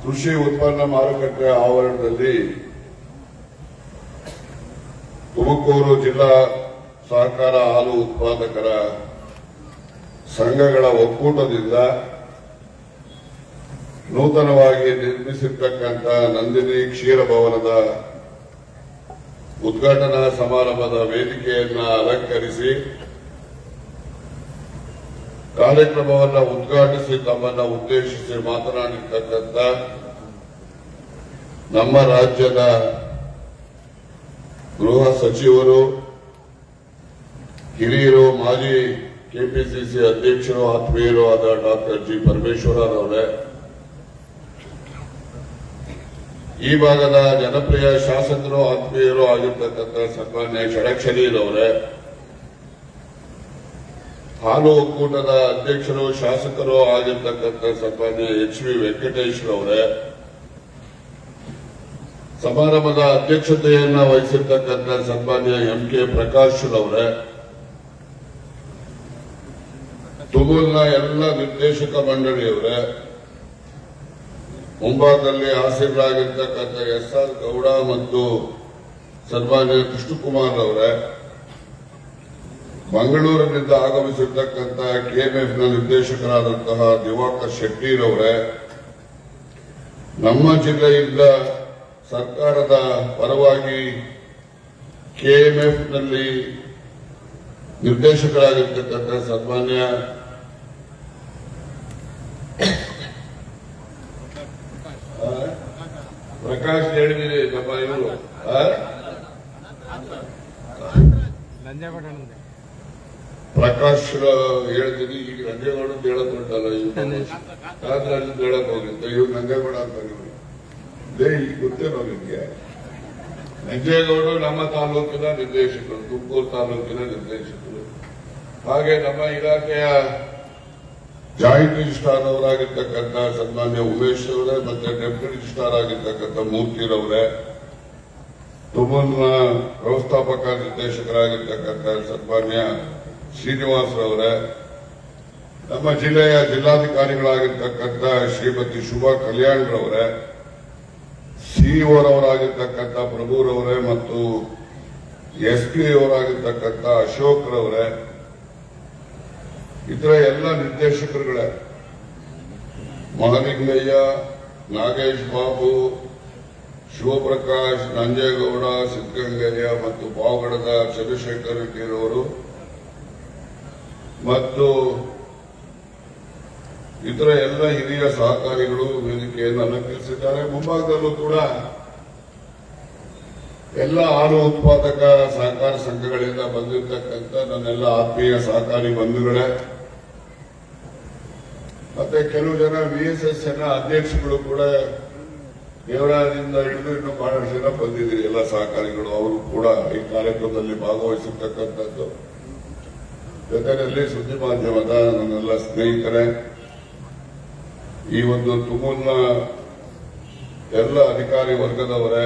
ಕೃಷಿ ಉತ್ಪನ್ನ ಮಾರುಕಟ್ಟೆ ಆವರಣದಲ್ಲಿ ತುಮಕೂರು ಜಿಲ್ಲಾ ಸಹಕಾರ ಹಾಲು ಉತ್ಪಾದಕರ ಸಂಘಗಳ ಒಕ್ಕೂಟದಿಂದ ನೂತನವಾಗಿ ನಿರ್ಮಿಸಿರ್ತಕ್ಕಂಥ ನಂದಿನಿ ಕ್ಷೀರ ಭವನದ ಉದ್ಘಾಟನಾ ಸಮಾರಂಭದ ವೇದಿಕೆಯನ್ನು ಅಲಂಕರಿಸಿ ಕಾರ್ಯಕ್ರಮವನ್ನು ಉದ್ಘಾಟಿಸಿ ತಮ್ಮನ್ನು ಉದ್ದೇಶಿಸಿ ಮಾತನಾಡಿರ್ತಕ್ಕಂಥ ನಮ್ಮ ರಾಜ್ಯದ ಗೃಹ ಸಚಿವರು, ಹಿರಿಯರು, ಮಾಜಿ ಕೆಪಿಸಿಸಿ ಅಧ್ಯಕ್ಷರು, ಆತ್ಮೀಯರು ಆದ ಡಾಕ್ಟರ್ ಜಿ ಪರಮೇಶ್ವರರವರೇ, ಈ ಭಾಗದ ಜನಪ್ರಿಯ ಶಾಸಕರು, ಆತ್ಮೀಯರು ಆಗಿರ್ತಕ್ಕಂಥ ಸನ್ಮಾನ್ಯ ಷಡಕ್ಷರಿರವರೇ, ಹಾಲು ಒಕ್ಕೂಟದ ಅಧ್ಯಕ್ಷರು, ಶಾಸಕರು ಆಗಿರ್ತಕ್ಕಂಥ ಸನ್ಮಾನ್ಯ ಎಚ್.ವಿ. ವೆಂಕಟೇಶ್ವರವರೇ, ಸಮಾರಂಭದ ಅಧ್ಯಕ್ಷತೆಯನ್ನ ವಹಿಸಿರ್ತಕ್ಕಂಥ ಸನ್ಮಾನ್ಯ ಎಂ.ಕೆ. ಪ್ರಕಾಶ್ರವರೇ, ತುಮೂಲ್ನ ಎಲ್ಲ ನಿರ್ದೇಶಕ ಮಂಡಳಿಯವರೇ, ಮುಂಭಾಗದಲ್ಲಿ ಆಸೀನರಾಗಿರ್ತಕ್ಕಂಥ ಎಸ್.ಆರ್. ಗೌಡ ಮತ್ತು ಸನ್ಮಾನ್ಯ ಕೃಷ್ಣಕುಮಾರ್ ಅವರೇ, ಮಂಗಳೂರಿನಿಂದ ಆಗಮಿಸಿರ್ತಕ್ಕಂಥ ಕೆಎಂಎಫ್ನ ನಿರ್ದೇಶಕರಾದಂತಹ ದಿವಾಕರ್ ಶೆಟ್ಟಿರವರೇ, ನಮ್ಮ ಜಿಲ್ಲೆಯಿಂದ ಸರ್ಕಾರದ ಪರವಾಗಿ ಕೆಎಂಎಫ್ನಲ್ಲಿ ನಿರ್ದೇಶಕರಾಗಿರ್ತಕ್ಕಂಥ ಸನ್ಮಾನ್ಯ ಪ್ರಕಾಶ್ ಹೇಳಿದಿರಿ. ನಮ್ಮ ಇವರು ಪ್ರಕಾಶ್ ಹೇಳ್ತೀನಿ. ಈಗ ನಂಜೇಗೌಡ ಹೇಳಕ್ ಹೊಂಟಲ್ಲ, ಕಾಂತರಾಜ್ ಹೇಳಕ್ ಹೋಗಿತ್ತು, ಇವ್ರು ನಂಜೇಗೌಡ ಅಂತ ಈಗ ಗೊತ್ತೇನೋ ನಿಮ್ಗೆ. ನಂಜೇಗೌಡ ನಮ್ಮ ತಾಲೂಕಿನ ನಿರ್ದೇಶಕರು, ತುಮಕೂರು ತಾಲೂಕಿನ ನಿರ್ದೇಶಕರು. ಹಾಗೆ ನಮ್ಮ ಇಲಾಖೆಯ ಜಾಯಿಂಟ್ ರಿಜಿಸ್ಟ್ರಾರ್ ಅವರಾಗಿರ್ತಕ್ಕಂಥ ಸನ್ಮಾನ್ಯ ಉಮೇಶ್ ಅವರೇ ಮತ್ತೆ ಡೆಪ್ಯೂಟಿ ರಿಜಿಸ್ಟ್ರಾರ್ ಆಗಿರ್ತಕ್ಕಂಥ ಮೂರ್ತಿರವರೇ, ತುಮೂಲ್ನ ವ್ಯವಸ್ಥಾಪಕ ನಿರ್ದೇಶಕರಾಗಿರ್ತಕ್ಕಂಥ ಸನ್ಮಾನ್ಯ ಶ್ರೀನಿವಾಸರವರೇ, ನಮ್ಮ ಜಿಲ್ಲೆಯ ಜಿಲ್ಲಾಧಿಕಾರಿಗಳಾಗಿರ್ತಕ್ಕಂಥ ಶ್ರೀಮತಿ ಶುಭಾ ಕಲ್ಯಾಣ್ರವರೇ, ಸಿಇಒರವರಾಗಿರ್ತಕ್ಕಂಥ ಪ್ರಭುರವರೇ ಮತ್ತು ಎಸ್ಪಿ ಅವರಾಗಿರ್ತಕ್ಕಂಥ ಅಶೋಕ್ರವರೇ, ಇತರ ಎಲ್ಲ ನಿರ್ದೇಶಕರುಗಳೇ, ಮಹಾಲಿಂಗಯ್ಯ, ನಾಗೇಶ್ ಬಾಬು, ಶಿವಪ್ರಕಾಶ್, ನಂಜೇಗೌಡ, ಸಿದ್ದಗಂಗಯ್ಯ ಮತ್ತು ಪಾವಗಡದ ಚಂದ್ರಶೇಖರ್ ರೆಡ್ಡಿರವರು ಮತ್ತು ಇತರ ಎಲ್ಲ ಹಿರಿಯ ಸಹಕಾರಿಗಳು ವೇದಿಕೆಯನ್ನು ಅಲಂಕರಿಸಿದ್ದಾರೆ. ಮುಂಭಾಗದಲ್ಲೂ ಕೂಡ ಎಲ್ಲ ಹಾಲು ಉತ್ಪಾದಕ ಸಹಕಾರ ಸಂಘಗಳಿಂದ ಬಂದಿರತಕ್ಕಂಥ ನನ್ನೆಲ್ಲ ಆತ್ಮೀಯ ಸಹಕಾರಿ ಬಂಧುಗಳೇ, ಮತ್ತೆ ಕೆಲವು ಜನ ವಿಎಸ್ಎಸ್ನ ಅಧ್ಯಕ್ಷಗಳು ಕೂಡ ದೇವರಾಯದಿಂದ ಹಿಡಿದು ಇನ್ನು ಬಹಳಷ್ಟು ಜನ ಬಂದಿದ್ದೀರಿ. ಎಲ್ಲ ಸಹಕಾರಿಗಳು ಅವರು ಕೂಡ ಈ ಕಾರ್ಯಕ್ರಮದಲ್ಲಿ ಭಾಗವಹಿಸಿರ್ತಕ್ಕಂಥದ್ದು. ಜೊತೆಯಲ್ಲಿ ಸುದ್ದಿ ಮಾಧ್ಯಮದ ನನ್ನೆಲ್ಲ ಸ್ನೇಹಿತರೆ, ಈ ಒಂದು ತುಮೂಲ್ನ ಎಲ್ಲ ಅಧಿಕಾರಿ ವರ್ಗದವರೇ,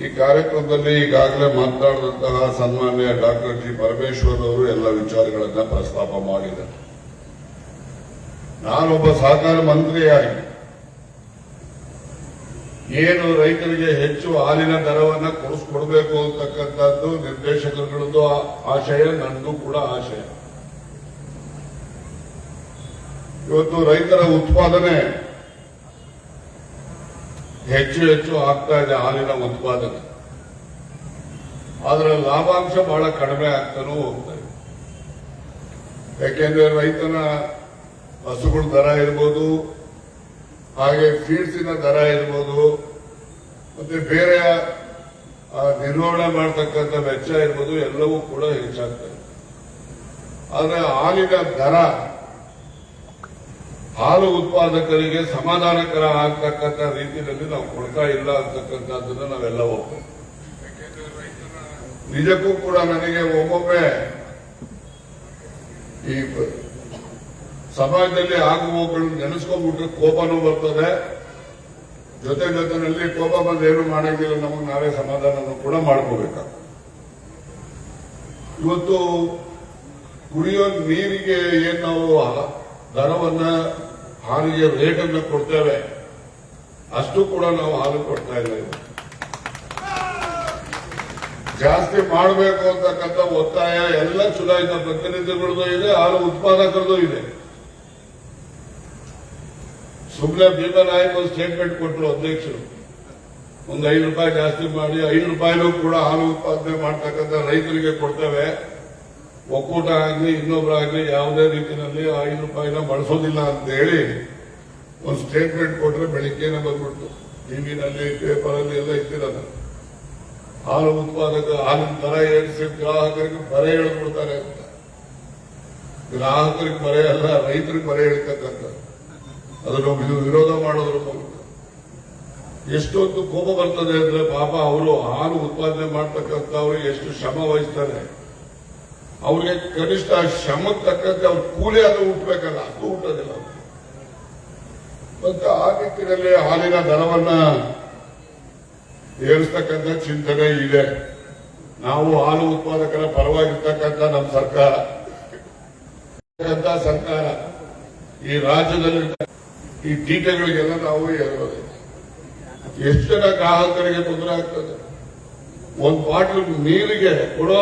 ಈ ಕಾರ್ಯಕ್ರಮದಲ್ಲಿ ಈಗಾಗಲೇ ಮಾತನಾಡಿದಂತಹ ಸನ್ಮಾನ್ಯ ಡಾಕ್ಟರ್ ಜಿ ಪರಮೇಶ್ವರ್ ಅವರು ಎಲ್ಲ ವಿಚಾರಗಳನ್ನ ಪ್ರಸ್ತಾಪ ಮಾಡಿದ್ದಾರೆ. ನಾನೊಬ್ಬ ಸಹಕಾರ ಮಂತ್ರಿಯಾಗಿ ಏನು ರೈತರಿಗೆ ಹೆಚ್ಚು ಹಾಲಿನ ದರವನ್ನು ಕೊಡಿಸ್ಕೊಡ್ಬೇಕು ಅಂತಕ್ಕಂಥದ್ದು ನಿರ್ದೇಶಕರುಗಳದ್ದು ಆಶಯ, ನನ್ನದು ಕೂಡ ಆಶಯ. ಇವತ್ತು ರೈತರ ಉತ್ಪಾದನೆ ಹೆಚ್ಚು ಹೆಚ್ಚು ಆಗ್ತಾ ಇದೆ, ಹಾಲಿನ ಉತ್ಪಾದನೆ. ಆದ್ರೆ ಲಾಭಾಂಶ ಬಹಳ ಕಡಿಮೆ ಆಗ್ತಾನೂ ಹೋಗ್ತಾ ಇದೆ. ಯಾಕೆಂದ್ರೆ ರೈತನ ಹಸುಗಳ ದರ ಇರ್ಬೋದು, ಹಾಗೆ ಫೀಡ್ಸಿನ ದರ ಇರ್ಬೋದು, ಮತ್ತೆ ಬೇರೆ ನಿರ್ವಹಣೆ ಮಾಡತಕ್ಕಂಥ ವೆಚ್ಚ ಇರ್ಬೋದು, ಎಲ್ಲವೂ ಕೂಡ ಹೆಚ್ಚಾಗ್ತದೆ. ಆದ್ರೆ ಹಾಲಿನ ದರ ಹಾಲು ಉತ್ಪಾದಕರಿಗೆ ಸಮಾಧಾನಕರ ಆಗ್ತಕ್ಕಂಥ ರೀತಿಯಲ್ಲಿ ನಾವು ಕೊಡ್ತಾ ಇಲ್ಲ ಅಂತಕ್ಕಂಥದ್ದನ್ನ ನಾವೆಲ್ಲ ಒಪ್ಪೇವೆ. ನಿಜಕ್ಕೂ ಕೂಡ ನನಗೆ ಒಮ್ಮೊಮ್ಮೆ ಈ ಸಮಾಜದಲ್ಲಿ ಆಗುವವುಗಳನ್ನು ನೆನೆಸ್ಕೊಂಡ್ಬಿಟ್ರೆ ಕೋಪನೂ ಬರ್ತದೆ. ಜೊತೆನಲ್ಲಿ ಕೋಪ ಬಂದು ಏನು ಮಾಡಂಗಿಲ್ಲ, ನಮಗೆ ನಾವೇ ಸಮಾಧಾನ ಕೂಡ ಮಾಡ್ಕೋಬೇಕಾಗ್ತದೆ. ಇವತ್ತು ಕುಡಿಯೋ ನೀರಿಗೆ ಏನ್ ನಾವು ದರವನ್ನ ಹಾಲಿಗೆ ರೇಟ್ ಅನ್ನು ಕೊಡ್ತೇವೆ, ಅಷ್ಟು ಕೂಡ ನಾವು ಹಾಲು ಕೊಡ್ತಾ ಇಲ್ಲ. ಜಾಸ್ತಿ ಮಾಡಬೇಕು ಅಂತಕ್ಕಂಥ ಒತ್ತಾಯ ಎಲ್ಲ ಚುನಾಯಿತ ಪ್ರತಿನಿಧಿಗಳದ್ದು ಇದೆ, ಹಾಲು ಉತ್ಪಾದಕರದ್ದು ಇದೆ. ಸುಮ್ಮನೆ ಭೀಮನಾಯಕ್ ಒಂದು ಸ್ಟೇಟ್ಮೆಂಟ್ ಕೊಟ್ಟರು ಅಧ್ಯಕ್ಷರು, ಒಂದು ₹5 ಜಾಸ್ತಿ ಮಾಡಿ ₹5 ಕೂಡ ಹಾಲು ಉತ್ಪಾದನೆ ಮಾಡ್ತಕ್ಕಂಥ ರೈತರಿಗೆ ಕೊಡ್ತೇವೆ, ಒಕ್ಕೂಟ ಆಗ್ಲಿ ಇನ್ನೊಬ್ಬರಾಗ್ಲಿ ಯಾವುದೇ ರೀತಿಯಲ್ಲಿ ₹5 ಬಳಸೋದಿಲ್ಲ ಅಂತ ಹೇಳಿ ಒಂದು ಸ್ಟೇಟ್ಮೆಂಟ್ ಕೊಟ್ರೆ ಬೆಳಿಗ್ಗೆನೆ ಬಂದ್ಬಿಟ್ಟು ಟಿವಿನಲ್ಲಿ ಪೇಪರಲ್ಲಿ ಎಲ್ಲ ಇಟ್ಟಿರೋದ. ಹಾಲು ಉತ್ಪಾದಕ ಹಾಲಿನ ದರ ಏರಿಸಿ ಗ್ರಾಹಕರಿಗೆ ಬರೆ ಹೇಳ್ಬಿಡ್ತಾರೆ ಅಂತ. ಗ್ರಾಹಕರಿಗೆ ಬರೆ ಅಲ್ಲ, ರೈತರಿಗೆ ಬರೆ ಹೇಳ್ತಕ್ಕಂಥ ಅದನ್ನು ವಿರೋಧ ಮಾಡೋದ್ರ ಮೂಲಕ ಎಷ್ಟೊಂದು ಕೋಪ ಬರ್ತದೆ ಅಂದ್ರೆ ಪಾಪ ಅವರು ಹಾಲು ಉತ್ಪಾದನೆ ಮಾಡ್ತಕ್ಕಂಥವ್ರು ಎಷ್ಟು ಶ್ರಮ ವಹಿಸ್ತಾರೆ, ಅವ್ರಿಗೆ ಕನಿಷ್ಠ ಶ್ರಮಕ್ಕೆ ತಕ್ಕಂತೆ ಅವ್ರ ಕೂಲಿ ಅದು ಹುಟ್ಟಬೇಕಲ್ಲ, ಅದು ಹುಟ್ಟೋದಿಲ್ಲ. ಮತ್ತು ಆ ನಿಟ್ಟಿನಲ್ಲಿ ಹಾಲಿನ ದರವನ್ನ ಏರಿಸ್ತಕ್ಕಂಥ ಚಿಂತನೆ ಇದೆ. ನಾವು ಹಾಲು ಉತ್ಪಾದಕರ ಪರವಾಗಿರ್ತಕ್ಕಂಥ ನಮ್ಮ ಸರ್ಕಾರ ಈ ರಾಜ್ಯದಲ್ಲಿ ಈ ಟೀಕೆಗಳಿಗೆಲ್ಲ ನಾವು ಎಷ್ಟು ಜನ ಗ್ರಾಹಕರಿಗೆ ತೊಂದರೆ ಆಗ್ತದೆ. ಒಂದು ಬಾಟ್ಲ್ ನೀರಿಗೆ ಕೊಡೋ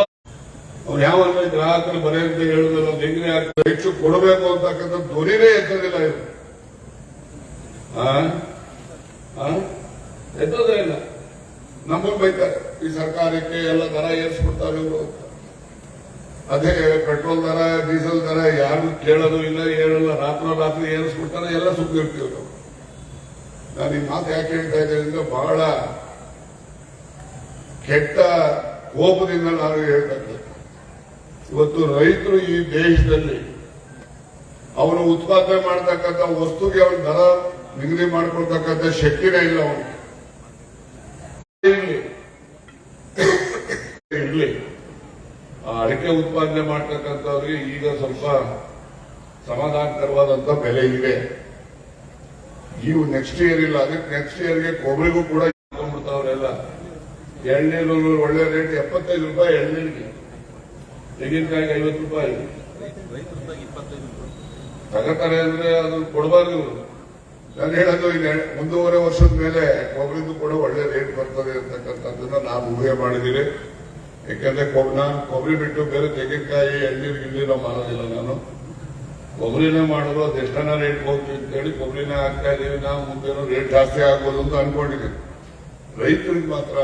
ಅವ್ರು ಯಾವನ್ನ ಗ್ರಾಹಕರು ಬರೆ ಅಂತ ಹೇಳುದಿಲ್ಲ, ಹೆಂಗನೆ ಆಗ್ತದೆ, ಹೆಚ್ಚು ಕೊಡಬೇಕು ಅಂತಕ್ಕಂಥ ಧ್ವನಿನೇ ಎತ್ತೋದಿಲ್ಲ. ಇದು ಎತ್ತೋದೇ ಇಲ್ಲ. ನಮ್ಮನ್ನು ಬೈತಾರೆ, ಈ ಸರ್ಕಾರಕ್ಕೆ ಎಲ್ಲ ದರ ಏರಿಸ್ಬಿಡ್ತಾರೆ ಇವರು ಅಂತ. ಅದೇ ಪೆಟ್ರೋಲ್ ದರ ಡೀಸೆಲ್ ದರ ಯಾರು ಕೇಳೋದು ಇಲ್ಲ, ಹೇಳಲ್ಲ, ರಾತ್ರಿ ಏರಿಸ್ಬಿಡ್ತಾರೆ, ಎಲ್ಲ ಸುತ್ತಿರ್ತೀವಿ ನಾವು. ನಾನು ಈ ಮಾತು ಯಾಕೆ ಹೇಳ್ತಾ ಇದ್ದೇನೆ ಅಂದ್ರೆ ಬಹಳ ಕೆಟ್ಟ ಕೋಪದಿಂದ ನಾನು ಹೇಳ್ತಕ್ಕಂಥ. ಇವತ್ತು ರೈತರು ಈ ದೇಶದಲ್ಲಿ ಅವನು ಉತ್ಪಾದನೆ ಮಾಡತಕ್ಕಂಥ ವಸ್ತುಗೆ ಅವನ ದರ ನಿಗದಿ ಮಾಡಿಕೊಳ್ತಕ್ಕಂಥ ಶಕ್ತಿನೇ ಇಲ್ಲ ಅವನಿಗೆ. ಇರ್ಲಿ, ಆ ಅಡಿಕೆ ಉತ್ಪಾದನೆ ಮಾಡ್ತಕ್ಕಂಥವ್ರಿಗೆ ಈಗ ಸ್ವಲ್ಪ ಸಮಾಧಾನಕರವಾದಂತ ಬೆಲೆ ಇದೆ. ಇವು ನೆಕ್ಸ್ಟ್ ಇಯರ್ ಇಲ್ಲ, ಅದಕ್ಕೆ ನೆಕ್ಸ್ಟ್ ಇಯರ್ಗೆ ಕೊಬ್ಬರಿಗೂ ಕೂಡ ಬಿಡ್ತಾವ್ರೆಲ್ಲ. ಎಳ್ನೀರು ಒಳ್ಳೆ ರೇಟ್ ₹75 ಎಳ್ನೀರಿಗೆ, ತೆಂಗಿನಕಾಯಿಗೆ ₹50 ತಗತಾರೆ ಅಂದ್ರೆ ಅದು ಕೊಡಬಾರ್ದು ಇವರು. ನಾನು ಹೇಳೋದು ಈಗ 1.5 ವರ್ಷದ ಮೇಲೆ ಕೊಬ್ಬರಿದು ಕೂಡ ಒಳ್ಳೆ ರೇಟ್ ಬರ್ತದೆ ಅಂತಕ್ಕಂಥದ್ದನ್ನ ನಾವು ಊಹೆ ಮಾಡಿದ್ದೀವಿ. ಯಾಕಂದ್ರೆ ನಾನು ಕೊಬ್ಬರಿ ಬಿಟ್ಟು ಬೇರೆ ತೆಂಗಿನಕಾಯಿ ಎಳ್ನೀರು ನಾವು ಮಾಡೋದಿಲ್ಲ. ನಾನು ಕೊಬ್ಬರಿನೇ ಮಾಡೋದು, ಅದು ಎಷ್ಟನ್ನ ರೇಟ್ ಹೋಗ್ತೀವಿ ಅಂತ ಹೇಳಿ ಕೊಬ್ಬರಿನೇ ಹಾಕ್ತಾ ಇದೀವಿ. ನಾವು ಮುಂದೇನೋ ರೇಟ್ ಜಾಸ್ತಿ ಆಗ್ಬೋದು ಅಂತ ಅನ್ಕೊಂಡಿದ್ದೀವಿ. ರೈತರಿಗೆ ಮಾತ್ರ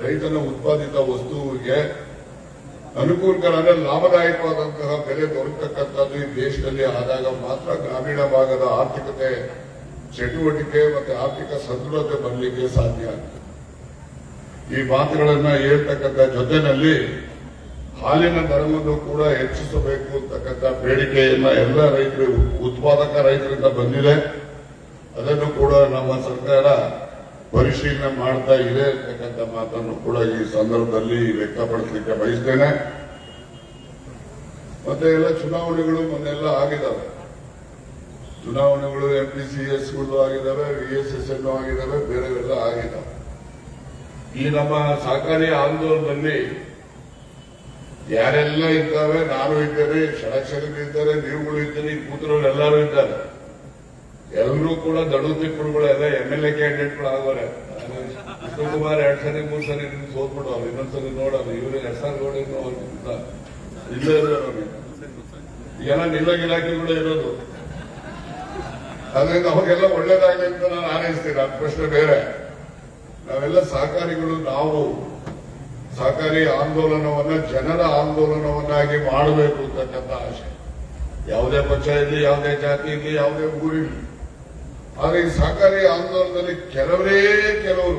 ರೈತನ ಉತ್ಪಾದಿತ ವಸ್ತುವಿಗೆ ಅನುಕೂಲಕರ ಅಂದ್ರೆ ಲಾಭದಾಯಕವಾದಂತಹ ಬೆಲೆ ದೊರಕತಕ್ಕಂಥದ್ದು ಈ ದೇಶದಲ್ಲಿ ಆದಾಗ ಮಾತ್ರ ಗ್ರಾಮೀಣ ಭಾಗದ ಆರ್ಥಿಕತೆ ಚಟುವಟಿಕೆ ಮತ್ತೆ ಆರ್ಥಿಕ ಸದೃಢತೆ ಬರಲಿಕ್ಕೆ ಸಾಧ್ಯ ಆಗ್ತದೆ. ಈ ಮಾತುಗಳನ್ನ ಹೇಳ್ತಕ್ಕಂಥ ಜೊತೆಯಲ್ಲಿ ಹಾಲಿನ ದರವನ್ನು ಕೂಡ ಹೆಚ್ಚಿಸಬೇಕು ಅಂತಕ್ಕಂಥ ಬೇಡಿಕೆಯನ್ನ ಎಲ್ಲ ರೈತರು ಉತ್ಪಾದಕ ರೈತರಿಂದ ಬಂದಿದೆ. ಅದನ್ನು ಕೂಡ ನಮ್ಮ ಸರ್ಕಾರ ಪರಿಶೀಲನೆ ಮಾಡ್ತಾ ಇದೆ ಅಂತಕ್ಕಂಥ ಮಾತನ್ನು ಕೂಡ ಈ ಸಂದರ್ಭದಲ್ಲಿ ವ್ಯಕ್ತಪಡಿಸಲಿಕ್ಕೆ ಬಯಸ್ತೇನೆ. ಮತ್ತೆ ಎಲ್ಲ ಚುನಾವಣೆಗಳು ಮೊನ್ನೆಲ್ಲ ಆಗಿದ್ದಾವೆ. ಚುನಾವಣೆಗಳು MPCSಗಳು ಆಗಿದ್ದಾವೆ, VSS ಆಗಿದ್ದಾವೆ, ಬೇರೆವೆಲ್ಲ ಆಗಿದ್ದಾವೆ. ಈ ನಮ್ಮ ಸಹಕಾರಿ ಆಂದೋಲನದಲ್ಲಿ ಯಾರೆಲ್ಲ ಇದ್ದಾವೆ, ನಾನು ಇದ್ದೇನೆ, ಷಡಕ್ಷರಿಗಳು ಇದ್ದಾರೆ, ನೀವುಗಳು ಇದ್ದೀರಿ, ಕೂತರವ್ರು ಎಲ್ಲರೂ ಇದ್ದಾರೆ. ಎಲ್ಲರೂ ಕೂಡ ದಡು ತಿಪ್ಪುಗಳು ಎಲ್ಲ MLA ಕ್ಯಾಂಡಿಡೇಟ್ಗಳು ಆಗವ್ರೆ. ಶಿವಕುಮಾರ್ 2 ಸರಿ 3 ಸರಿ ಸೋತ್ಬಿಟ್ಟು ಅವ್ರು ಇನ್ನೊಂದ್ಸರಿ ನೋಡೋರು, ಇವ್ರಿಗೆ SR ಗೋಡಿನೂ ಅವ್ರಿಗಿಂತ ಇಲ್ಲೇ ಇರೋರು. ಎಲ್ಲ ನಿಲ್ಲಂಗ್ ಇಲಾಖೆಗಳು ಇರೋದು. ಅದರಿಂದ ಅವಾಗೆಲ್ಲ ಒಳ್ಳೇದಾಗಲಿ ಅಂತ ನಾನು ಹಾರೈಸ್ತೀನಿ, ಅದು ಪ್ರಶ್ನೆ ಬೇರೆ. ನಾವೆಲ್ಲ ಸಹಕಾರಿಗಳು, ನಾವು ಸಹಕಾರಿ ಆಂದೋಲನವನ್ನ ಜನರ ಆಂದೋಲನವನ್ನಾಗಿ ಮಾಡಬೇಕು ಅಂತಕ್ಕಂಥ ಆಶೆ. ಯಾವುದೇ ಪಕ್ಷ ಇರಲಿ, ಯಾವುದೇ ಜಾತಿ ಇರಲಿ, ಯಾವುದೇ ಊರಿರಲಿ. ಆದರೆ ಈ ಸಹಕಾರಿ ಆಂದೋಲನದಲ್ಲಿ ಕೆಲವರು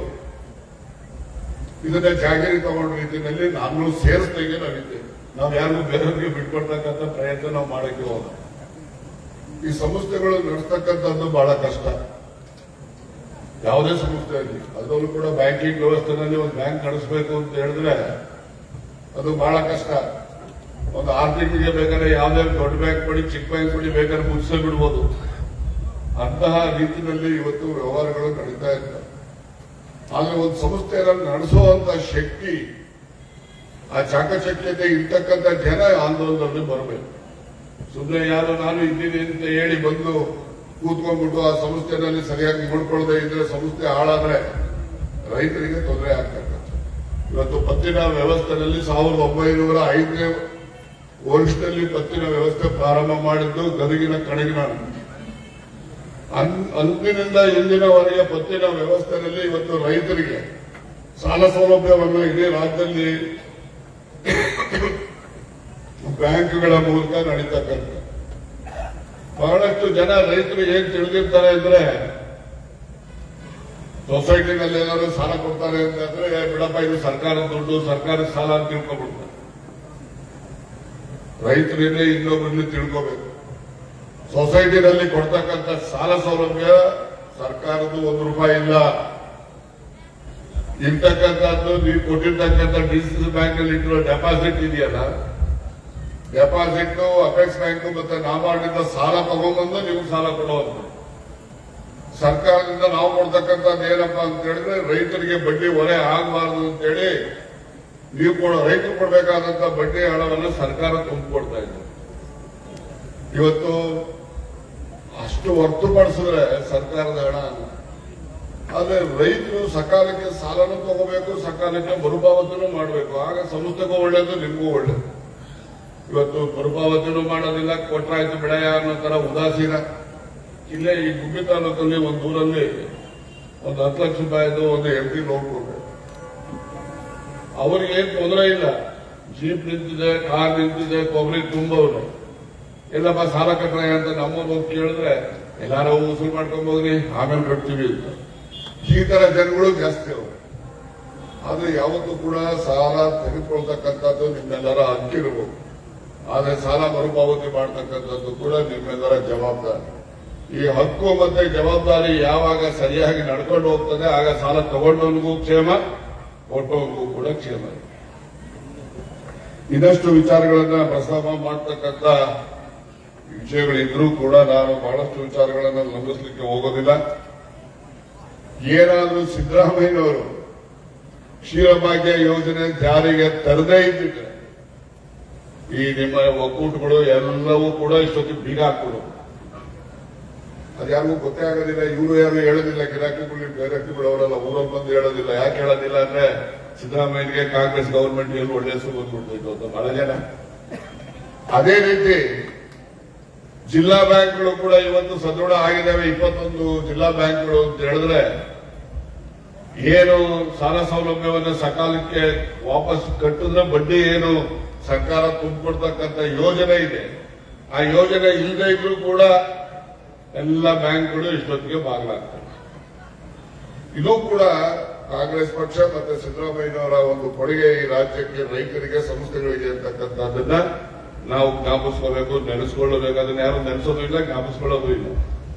ಇದನ್ನ ಜಾಗರಿ ತಗೊಂಡ ರೀತಿಯಲ್ಲಿ ನಾನು ಸೇರಿಸ್ದಂಗೆ ನಾವಿದ್ದೇವೆ. ನಾವು ಯಾರಿಗೂ ಬೇರೆಯವರಿಗೆ ಬಿಟ್ಕೊಡ್ತಕ್ಕಂಥ ಪ್ರಯತ್ನ ನಾವು ಮಾಡಕ್ಕೆ ಹೋಗೋಣ. ಈ ಸಂಸ್ಥೆಗಳು ನಡೆಸ್ತಕ್ಕಂಥದ್ದು ಬಹಳ ಕಷ್ಟ. ಯಾವುದೇ ಸಂಸ್ಥೆ ಆಗಲಿ, ಅದರಲ್ಲೂ ಕೂಡ ಬ್ಯಾಂಕಿಂಗ್ ವ್ಯವಸ್ಥೆನಲ್ಲಿ ಒಂದು ಬ್ಯಾಂಕ್ ನಡೆಸಬೇಕು ಅಂತ ಹೇಳಿದ್ರೆ ಅದು ಬಹಳ ಕಷ್ಟ. ಒಂದು ಆರ್ಥಿಕತೆಗೆ ಬೇಕಾದ್ರೆ ಯಾವುದೇ ದೊಡ್ಡ ಬ್ಯಾಂಕ್ ಕೊಡಿ, ಚಿಕ್ಕ ಬ್ಯಾಂಕ್ ಕೊಡಿ, ಬೇಕಾದ್ರೆ ಮುಗಿಸೇ ಬಿಡ್ಬೋದು. ಅಂತಹ ರೀತಿಯಲ್ಲಿ ಇವತ್ತು ವ್ಯವಹಾರಗಳು ನಡೀತಾ ಇರ್ತವೆ. ಆದ್ರೆ ಒಂದು ಸಂಸ್ಥೆಯನ್ನು ನಡೆಸುವಂತ ಶಕ್ತಿ, ಆ ಚಾಕಚಕ್ಯತೆ ಇರ್ತಕ್ಕಂಥ ಜನ ಆಂದೋಲನದಲ್ಲಿ ಬರಬೇಕು. ಸುಮ್ಮನೆ ಯಾರು ನಾನು ಇದ್ದೀನಿ ಅಂತ ಹೇಳಿ ಬಂದು ಕೂತ್ಕೊಂಡ್ಬಿಟ್ಟು ಆ ಸಂಸ್ಥೆನಲ್ಲಿ ಸರಿಯಾಗಿ ನೋಡ್ಕೊಳ್ಳದೆ ಇದ್ರೆ ಸಂಸ್ಥೆ ಹಾಳಾದ್ರೆ ರೈತರಿಗೆ ತೊಂದರೆ ಆಗ್ತಕ್ಕಂಥ. ಇವತ್ತು ಪತ್ತಿನ ವ್ಯವಸ್ಥೆಯಲ್ಲಿ 1905ನೇ ವರ್ಷದಲ್ಲಿ ಪತ್ತಿನ ವ್ಯವಸ್ಥೆ ಪ್ರಾರಂಭ ಮಾಡಿದ್ದು ಗದಗಿನ ಕಣಗಿನ. ಅಂದಿನಿಂದ ಇಂದಿನವರೆಗೆ ಪತ್ತಿನ ವ್ಯವಸ್ಥೆಯಲ್ಲಿ ಇವತ್ತು ರೈತರಿಗೆ ಸಾಲ ಸೌಲಭ್ಯವನ್ನು ಇಡೀ ರಾಜ್ಯದಲ್ಲಿ ಬ್ಯಾಂಕ್ಗಳ ಮೂಲಕ ನಡೀತಕ್ಕಂಥ. ಬಹಳಷ್ಟು ಜನ ರೈತರು ಏನ್ ತಿಳಿದಿರ್ತಾರೆ ಅಂದ್ರೆ ಸೊಸೈಟಿನಲ್ಲಿ ಏನಾದ್ರು ಸಾಲ ಕೊಡ್ತಾರೆ ಅಂತಂದ್ರೆ ಬಿಡಪ್ಪ ಇದು ಸರ್ಕಾರದ ದುಡ್ಡು, ಸರ್ಕಾರದ ಸಾಲ ಅಂತ ತಿಳ್ಕೊಬಿಡ್ತಾರೆ. ರೈತರಿಂದ ಇನ್ನೊಬ್ಬರಲ್ಲಿ ತಿಳ್ಕೋಬೇಕು. ಸೊಸೈಟಿನಲ್ಲಿ ಕೊಡ್ತಕ್ಕಂಥ ಸಾಲ ಸೌಲಭ್ಯ ಸರ್ಕಾರದ ₹1 ಇಲ್ಲ. ಇರ್ತಕ್ಕಂಥದ್ದು ನೀವು ಕೊಟ್ಟಿರ್ತಕ್ಕಂಥ ಡಿಸಿಸಿ ಬ್ಯಾಂಕ್ ಅಲ್ಲಿ ಇಟ್ಟಿರೋ ಡೆಪಾಸಿಟ್ ಇದೆಯಲ್ಲ, ಡೆಪಾಸಿಟ್ ಅಪೆಕ್ಸ್ ಬ್ಯಾಂಕ್ ಮತ್ತೆ ನಾಬಾರ್ಡಿಂದ ಸಾಲ ತಗೊಂಡ್ಬಂದು ನೀವು ಸಾಲ ಕೊಡೋದು. ಸರ್ಕಾರದಿಂದ ನಾವು ಕೊಡ್ತಕ್ಕಂಥದ್ದು ಏನಪ್ಪಾ ಅಂತ ಹೇಳಿದ್ರೆ ರೈತರಿಗೆ ಬಡ್ಡಿ ಹೊರೆ ಆಗಬಾರದು ಅಂತೇಳಿ ನೀವು ರೈತರು ಕೊಡಬೇಕಾದಂತ ಬಡ್ಡಿ ಹಣವನ್ನು ಸರ್ಕಾರ ತುಂಬಿಕೊಡ್ತಾ ಇದೆ. ಇವತ್ತು ಅಷ್ಟು ಹೊರತುಪಡಿಸಿದ್ರೆ ಸರ್ಕಾರದ ಹಣ ಅಲ್ಲ. ಆದ್ರೆ ರೈತರು ಸಕಾಲಕ್ಕೆ ಸಾಲನೂ ತಗೋಬೇಕು, ಸಕಾಲಕ್ಕೆ ಮರುಪಾವತಿನೂ ಮಾಡಬೇಕು. ಆಗ ಸಂಸ್ಥೆಗೂ ಒಳ್ಳೇದು, ನಿಮಗೂ ಒಳ್ಳೇದು. ಇವತ್ತು ಮರುಪಾವತಿನೂ ಮಾಡೋದಿಲ್ಲ, ಕೊಟ್ರಾಯ್ತು ಬಿಡಯ ಅನ್ನೋ ತರ ಉದಾಸೀನ. ಇಲ್ಲೇ ಈ ಗುಬ್ಬಿ ತಾಲೂಕಲ್ಲಿ ಒಂದು ಊರಲ್ಲಿ ಒಂದು 10 ಲಕ್ಷ ರೂಪಾಯಿದು ಒಂದು ಎಂಟಿ ಲೋನ್ ಕೊಡ್ಬೇಕು. ಅವ್ರಿಗೆ ಏನ್ ತೊಂದರೆ ಇಲ್ಲ. ಜೀಪ್ ನಿಂತಿದೆ, ಕಾರ್ ನಿಂತಿದೆ, ಕೊಬ್ಬರಿ ತುಂಬವ್ರೆ. ಎಲ್ಲಪ್ಪ ಸಾಲ ಕಟ್ರೆ ಅಂತ ನಮ್ಮವ್ರು ಹೋಗಿ ಕೇಳಿದ್ರೆ ಎಲ್ಲಾರು ವಸೂಲ್ ಮಾಡ್ಕೊಂಬೋಗ್ರಿ, ಆಮೇಲೆ ಕಟ್ತೀವಿ ಅಂತ. ಈ ತರ ಜನಗಳು ಜಾಸ್ತಿ ಅವರು. ಆದ್ರೆ ಯಾವತ್ತೂ ಕೂಡ ಸಾಲ ತೆಗೆದುಕೊಳ್ತಕ್ಕಂಥದ್ದು ನಿಮ್ಮೆಲ್ಲರ ಹಕ್ಕಿರಬಹುದು. ಆದ್ರೆ ಸಾಲ ಮರುಪಾವತಿ ಮಾಡ್ತಕ್ಕಂಥದ್ದು ಕೂಡ ನಿಮ್ಮೆಲ್ಲರ ಜವಾಬ್ದಾರಿ. ಈ ಹಕ್ಕು ಮತ್ತೆ ಜವಾಬ್ದಾರಿ ಯಾವಾಗ ಸರಿಯಾಗಿ ನಡ್ಕೊಂಡು ಹೋಗ್ತದೆ ಆಗ ಸಾಲ ತಗೊಂಡವನಿಗೂ ಕ್ಷೇಮ, ಕೊಟ್ಟವನಿಗೂ ಕೂಡ ಕ್ಷೇಮ. ಇನ್ನಷ್ಟು ವಿಚಾರಗಳನ್ನ ಪ್ರಸ್ತಾಪ ಮಾಡ್ತಕ್ಕಂಥ ವಿಷಯಗಳಿದ್ರೂ ಕೂಡ ನಾನು ಬಹಳಷ್ಟು ವಿಚಾರಗಳನ್ನು ಲಂಘಿಸಲಿಕ್ಕೆ ಹೋಗೋದಿಲ್ಲ. ಏನಾದರೂ ಸಿದ್ದರಾಮಯ್ಯನವರು ಕ್ಷೀರಭಾಗ್ಯ ಯೋಜನೆ ಜಾರಿಗೆ ತರದೇ ಇದ್ದಿದ್ರೆ ಈ ನಿಮ್ಮ ಒಕ್ಕೂಟಗಳು ಎಲ್ಲವೂ ಕೂಡ ಇಷ್ಟೊತ್ತಿಗೆ ಬೀಗ ಹಾಕ್ಬಿಡು. ಅದ್ಯಾರಿಗೂ ಗೊತ್ತೇ ಆಗೋದಿಲ್ಲ. ಇವರು ಯಾರು ಹೇಳೋದಿಲ್ಲ, ಗಿರಾಕಿಗಳು ಬೇರೆಗಳು ಅವರೆಲ್ಲ ಊರಲ್ಲಿ ಬಂದು ಹೇಳೋದಿಲ್ಲ. ಯಾಕೆ ಹೇಳೋದಿಲ್ಲ ಅಂದ್ರೆ ಸಿದ್ದರಾಮಯ್ಯನಿಗೆ ಕಾಂಗ್ರೆಸ್ ಗವರ್ಮೆಂಟ್ ಎಲ್ಲಿ ಒಳ್ಳೆ ಹೆಸರು ಬಂದ್ಬಿಡ್ಬೇಕು ಅಂತ ಬಹಳ ಜನ. ಅದೇ ರೀತಿ ಜಿಲ್ಲಾ ಬ್ಯಾಂಕ್ಗಳು ಕೂಡ ಇವತ್ತು ಸದೃಢ ಆಗಿದ್ದಾವೆ. 21 ಜಿಲ್ಲಾ ಬ್ಯಾಂಕ್ಗಳು ಅಂತ ಹೇಳಿದ್ರೆ ಏನು ಸಾಲ ಸೌಲಭ್ಯವನ್ನು ಸಕಾಲಕ್ಕೆ ವಾಪಸ್ ಕಟ್ಟಿದ್ರೆ ಬಡ್ಡಿ ಏನು ಸರ್ಕಾರ ತುಂಬಿಕೊಡ್ತಕ್ಕಂಥ ಯೋಜನೆ ಇದೆ. ಆ ಯೋಜನೆ ಇಲ್ಲದೆ ಇದ್ರೂ ಕೂಡ ಎಲ್ಲ ಬ್ಯಾಂಕ್ಗಳು ಇಷ್ಟೊತ್ತಿಗೆ ಬಾಗಿಲಾಗ್ತವೆ. ಇದು ಕೂಡ ಕಾಂಗ್ರೆಸ್ ಪಕ್ಷ ಮತ್ತೆ ಸಿದ್ದರಾಮಯ್ಯನವರ ಒಂದು ಕೊಡುಗೆ ಈ ರಾಜ್ಯಕ್ಕೆ, ರೈತರಿಗೆ, ಸಂಸ್ಥೆಗಳಿಗೆ ಅಂತಕ್ಕಂಥದ್ದನ್ನ ನಾವು ಜ್ಞಾಪಿಸ್ಕೋಬೇಕು, ನೆನೆಸ್ಕೊಳ್ಳಬೇಕು. ಅದನ್ನ ಯಾರು ನೆನೆಸೋದು ಇಲ್ಲ, ಜ್ಞಾಪಿಸ್ಕೊಳ್ಳೋದು ಇಲ್ಲ.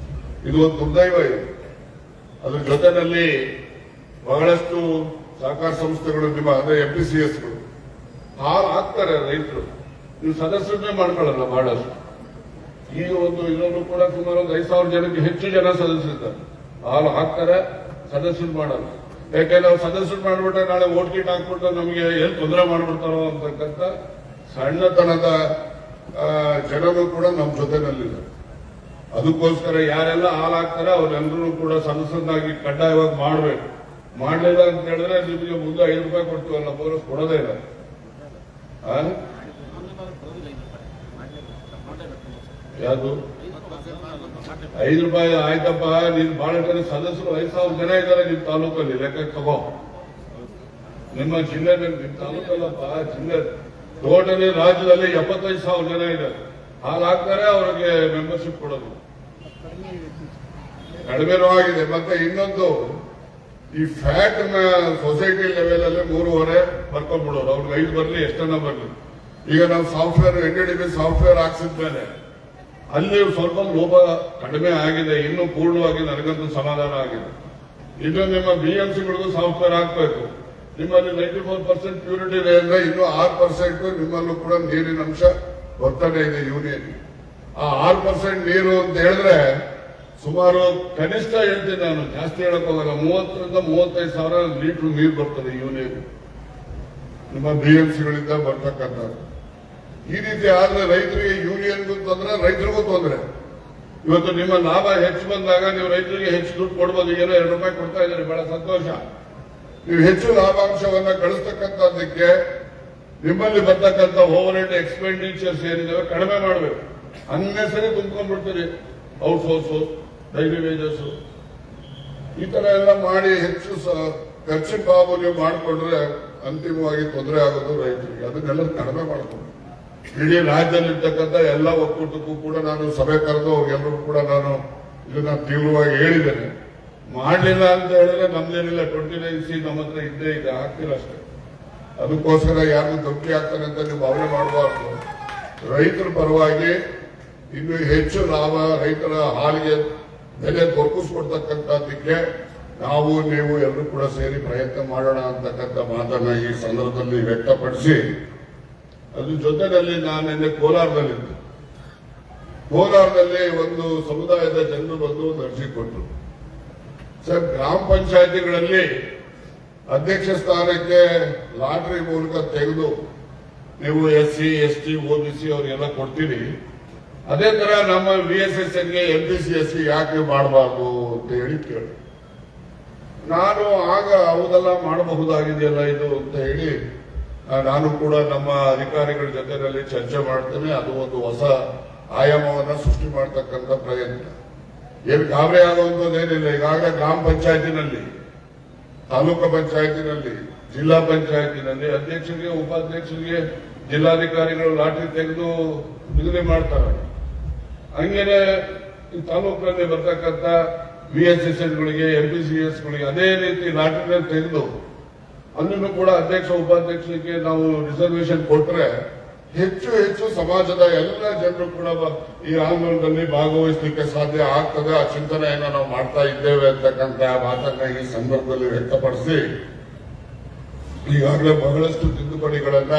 ಇದು ಒಂದು ದುರ್ದೈವ. ಇದು ಅದ್ರ ಜೊತೆನಲ್ಲಿ ಬಹಳಷ್ಟು ಸಹಕಾರ ಸಂಸ್ಥೆಗಳು ನಿಮ್ಮ ಅಂದ್ರೆ MPCSಗಳು ಹಾಲು ಹಾಕ್ತಾರೆ ರೈತರು. ನೀವು ಸದಸ್ಯರನ್ನೇ ಮಾಡ್ಕೊಳ್ಳಲ್ಲ ಬಹಳಷ್ಟು. ಈಗ ಒಂದು ಇದರಲ್ಲೂ ಕೂಡ ಸುಮಾರು 5,000 ಜನಕ್ಕೆ ಹೆಚ್ಚು ಜನ ಸದಸ್ಯರಿದ್ದಾರೆ. ಹಾಲು ಹಾಕ್ತಾರೆ, ಸದಸ್ಯರು ಮಾಡಲ್ಲ. ಯಾಕೆಂದ್ರೆ ನಾವು ಸದಸ್ಯರು ಮಾಡ್ಬಿಟ್ರೆ ನಾಳೆ ವೋಟ್ ಗಿಟ್ ಹಾಕ್ಬಿಟ್ಟು ನಮಗೆ ಏನ್ ತೊಂದರೆ ಮಾಡ್ಬಿಡ್ತಾರೋ ಅಂತಕ್ಕಂಥ ಸಣ್ಣತನದ ಜನರು ಕೂಡ ನಮ್ಮ ಜೊತೆನಲ್ಲಿದ್ದಾರೆ. ಅದಕ್ಕೋಸ್ಕರ ಯಾರೆಲ್ಲ ಹಾಲು ಹಾಕ್ತಾರೆ ಅವರೆಲ್ಲರೂ ಕೂಡ ಸದಸ್ಯರನ್ನಾಗಿ ಕಡ್ಡಾಯವಾಗಿ ಮಾಡಬೇಕು. ಮಾಡಲಿಲ್ಲ ಅಂತ ಹೇಳಿದ್ರೆ ನಿಮಗೆ ಮುಂದೆ ₹5 ಕೊಡ್ತೀವಲ್ಲ, ಬೋನಸ್ ಕೊಡೋದೇ ಇಲ್ಲ. ಯಾವುದು ₹5 ಆಯ್ತಪ್ಪ. ನೀನ್ ಬಹಳ ಜನ ಸದಸ್ಯರು 5,000 ಜನ ಇದ್ದಾರೆ ನಿಮ್ ತಾಲೂಕಲ್ಲಿ. ಲೆಕ್ಕಕ್ಕೆ ತಗೋ. ನಿಮ್ಮ ಜಿಲ್ಲೆ, ನಿಮ್ ತಾಲೂಕಲ್ಲಪ್ಪ, ಜಿಲ್ಲೆ ಟೋಟಲಿ ರಾಜ್ಯದಲ್ಲಿ 75,000 ಜನ ಇದ್ದಾರೆ. ಹಾಲು ಹಾಕ್ತಾರೆ, ಅವರಿಗೆ ಮೆಂಬರ್ಶಿಪ್ ಕೊಡೋದು ಕಡಿಮೆನೂ ಆಗಿದೆ. ಮತ್ತೆ ಇನ್ನೊಂದು, ಈ ಫ್ಯಾಟ್ ಸೊಸೈಟಿ ಲೆವೆಲ್ ಅಲ್ಲಿ 3.5 ಬರ್ಕೊಂಡ್ಬಿಡೋರು. ಅವ್ರಿಗೆ 5 ಬರ್ಲಿ, ಎಷ್ಟನ್ನ ಬರ್ಲಿ. ಈಗ ನಾವು ಸಾಫ್ಟ್ವೇರ್ NDDB ಸಾಫ್ಟ್ವೇರ್ ಹಾಕ್ಸಿದ್ಮೇಲೆ ಅಲ್ಲಿ ಸ್ವಲ್ಪ ಲೋಪ ಕಡಿಮೆ ಆಗಿದೆ. ಇನ್ನೂ ಪೂರ್ಣವಾಗಿ ನನಗಂತೂ ಸಮಾಧಾನ ಆಗಿದೆ. ಇನ್ನು ನಿಮ್ಮ BMCಗಳಿಗೂ ಸಾಫ್ಟ್ವೇರ್ ಹಾಕಬೇಕು. ನಿಮ್ಮಲ್ಲಿ 94% ಪ್ಯೂರಿಟಿ ಇದೆ ಅಂದ್ರೆ ಇನ್ನು 6% ನಿಮ್ಮಲ್ಲೂ ಕೂಡ ನೀರಿನ ಅಂಶ ಬರ್ತಾನೆ ಇದೆ ಯೂನಿಯನ್. ಆ 6% ನೀರು ಅಂತ ಹೇಳಿದ್ರೆ ಸುಮಾರು ಕನಿಷ್ಠ ಹೇಳ್ತೀನಿ ನಾನು, ಜಾಸ್ತಿ ಹೇಳಕ್ ಹೋಗಲ್ಲ, 30,000 ರಿಂದ 35,000 ಲೀಟರ್ ನೀರು ಬರ್ತದೆ ಯೂನಿಯನ್ ನಿಮ್ಮ BMCಗಳಿಂದ ಬರ್ತಕ್ಕಂಥದ್ದು. ಈ ರೀತಿ ಆದ್ರೆ ರೈತರಿಗೆ ಯೂನಿಯನ್ಗೂ ತೊಂದರೆ, ರೈತರಿಗೂ ತೊಂದರೆ. ಇವತ್ತು ನಿಮ್ಮ ಲಾಭ ಹೆಚ್ಚು ಬಂದಾಗ ನೀವು ರೈತರಿಗೆ ಹೆಚ್ಚು ದುಡ್ಡು ಕೊಡ್ಬೋದು. ಏನೋ 2 ರೂಪಾಯಿ ಕೊಡ್ತಾ ಇದ್ದೀರಿ, ಬಹಳ ಸಂತೋಷ. ನೀವು ಹೆಚ್ಚು ಲಾಭಾಂಶವನ್ನ ಗಳಿಸ್ತಕ್ಕಂಥದ್ದಕ್ಕೆ ನಿಮ್ಮಲ್ಲಿ ಬರ್ತಕ್ಕಂಥ ಓವರ್ ಹೆಡ್ ಎಕ್ಸ್ಪೆಂಡಿಚರ್ಸ್ ಏನಿದಾವೆ ಕಡಿಮೆ ಮಾಡಬೇಕು. ಅನ್ನೆಸರಿ ತುಂಬ್ಕೊಂಡ್ಬಿಡ್ತೀರಿ, ಔಟ್ಸೋರ್ಸು, ಡೈಲಿ ವೇಜಸ್, ಈ ತರ ಎಲ್ಲ ಮಾಡಿ ಹೆಚ್ಚು ಖರ್ಚಿನ ಬಾಬು ನೀವು ಮಾಡಿಕೊಂಡ್ರೆ ಅಂತಿಮವಾಗಿ ತೊಂದರೆ ಆಗೋದು ರೈತರಿಗೆ. ಅದನ್ನೆಲ್ಲ ಕಡಿಮೆ ಮಾಡಿಕೊಂಡು ಇಡೀ ರಾಜ್ಯದಲ್ಲಿರ್ತಕ್ಕಂಥ ಎಲ್ಲ ಒಕ್ಕೂಟಕ್ಕೂ ಕೂಡ ನಾನು ಸಭೆ ಕರೆದು ಅವ್ರಿಗೆಲ್ಲರೂ ಕೂಡ ನಾನು ಇದನ್ನ ತೀವ್ರವಾಗಿ ಹೇಳಿದ್ದೇನೆ. ಮಾಡಲಿಲ್ಲ ಅಂತ ಹೇಳಿದ್ರೆ ನಮ್ದೇನಿಲ್ಲ, 29C ನಮ್ಮ ಹತ್ರ ಇದ್ದೇ ಇದೆ, ಆಗ್ತಿಲ್ಲ ಅಷ್ಟೇ. ಅದಕ್ಕೋಸ್ಕರ ಯಾರು ಧಮಕಿ ಆಗ್ತಾನೆ ಅಂತ ನೀವು ಭಾವನೆ ಮಾಡಬಾರ್ದು. ರೈತರ ಪರವಾಗಿ ಇನ್ನು ಹೆಚ್ಚು ಲಾಭ ರೈತರ ಹಾಲಿಗೆ ಬೆಲೆ ದೊರಕಿಸ್ಕೊಡ್ತಕ್ಕಂಥದ್ದಕ್ಕೆ ನಾವು ನೀವು ಎಲ್ಲರೂ ಕೂಡ ಸೇರಿ ಪ್ರಯತ್ನ ಮಾಡೋಣ ಅಂತಕ್ಕಂಥ ಮಾತನ್ನ ಈ ಸಂದರ್ಭದಲ್ಲಿ ವ್ಯಕ್ತಪಡಿಸಿ, ಅದ್ರ ಜೊತೆಯಲ್ಲಿ ನಾನು ನಿನ್ನೆ ಕೋಲಾರದಲ್ಲಿದ್ದೆ. ಕೋಲಾರದಲ್ಲಿ ಒಂದು ಸಮುದಾಯದ ಜನರು ಬಂದು ನಡೆಸಿಕೊಟ್ರು. ಸರ್, ಗ್ರಾಮ ಪಂಚಾಯತಿಗಳಲ್ಲಿ ಅಧ್ಯಕ್ಷ ಸ್ಥಾನಕ್ಕೆ ಲಾಟರಿ ಮೂಲಕ ತೆಗೆದು ನೀವು SC ST OBC ಅವರಿಗೆಲ್ಲ ಕೊಡ್ತೀರಿ, ಅದೇ ತರ ನಮ್ಮ VSSNಗೆ MPC SC ಯಾಕೆ ಮಾಡಬಾರ್ದು ಅಂತ ಹೇಳಿ ಕೇಳಿ, ನಾನು ಆಗ ಹೌದೆಲ್ಲ ಮಾಡಬಹುದಾಗಿದೆಯಲ್ಲ ಇದು ಅಂತ ಹೇಳಿ ನಾನು ಕೂಡ ನಮ್ಮ ಅಧಿಕಾರಿಗಳ ಜೊತೆಯಲ್ಲಿ ಚರ್ಚೆ ಮಾಡ್ತೇನೆ. ಅದು ಒಂದು ಹೊಸ ಆಯಾಮವನ್ನ ಸೃಷ್ಟಿ ಮಾಡತಕ್ಕಂಥ ಪ್ರಯತ್ನ. ಏನು ಗಾಬರಿ ಆಗುವಂಥದ್ದೇನಿಲ್ಲ. ಈಗಾಗಲೇ ಗ್ರಾಮ ಪಂಚಾಯತಿನಲ್ಲಿ, ತಾಲೂಕು ಪಂಚಾಯತಿನಲ್ಲಿ, ಜಿಲ್ಲಾ ಪಂಚಾಯತಿನಲ್ಲಿ ಅಧ್ಯಕ್ಷರಿಗೆ, ಉಪಾಧ್ಯಕ್ಷರಿಗೆ ಜಿಲ್ಲಾಧಿಕಾರಿಗಳು ಲಾಟರಿ ತೆಗೆದು ನಿಗದಿ ಮಾಡ್ತಾರೆ. ಹಂಗೇನೆ ಈ ತಾಲೂಕಿನಲ್ಲಿ ಬರ್ತಕ್ಕಂಥ VSSNಗಳಿಗೆ, MPCSಗಳಿಗೆ ಅದೇ ರೀತಿ ಲಾಟರಿ ತೆಗೆದು ಅಲ್ಲೂ ಕೂಡ ಅಧ್ಯಕ್ಷ ಉಪಾಧ್ಯಕ್ಷರಿಗೆ ನಾವು ರಿಸರ್ವೇಶನ್ ಕೊಟ್ಟರೆ ಹೆಚ್ಚು ಹೆಚ್ಚು ಸಮಾಜದ ಎಲ್ಲ ಜನರು ಕೂಡ ಈ ಆಂದೋಲನದಲ್ಲಿ ಭಾಗವಹಿಸಲಿಕ್ಕೆ ಸಾಧ್ಯ ಆಗ್ತದೆ. ಆ ಚಿಂತನೆಯನ್ನು ನಾವು ಮಾಡ್ತಾ ಇದ್ದೇವೆ ಅಂತಕ್ಕಂಥ ಮಾತನ್ನ ಈ ಸಂದರ್ಭದಲ್ಲಿ ವ್ಯಕ್ತಪಡಿಸಿ, ಈಗಾಗಲೇ ಬಹಳಷ್ಟು ತಿದ್ದುಪಡಿಗಳನ್ನ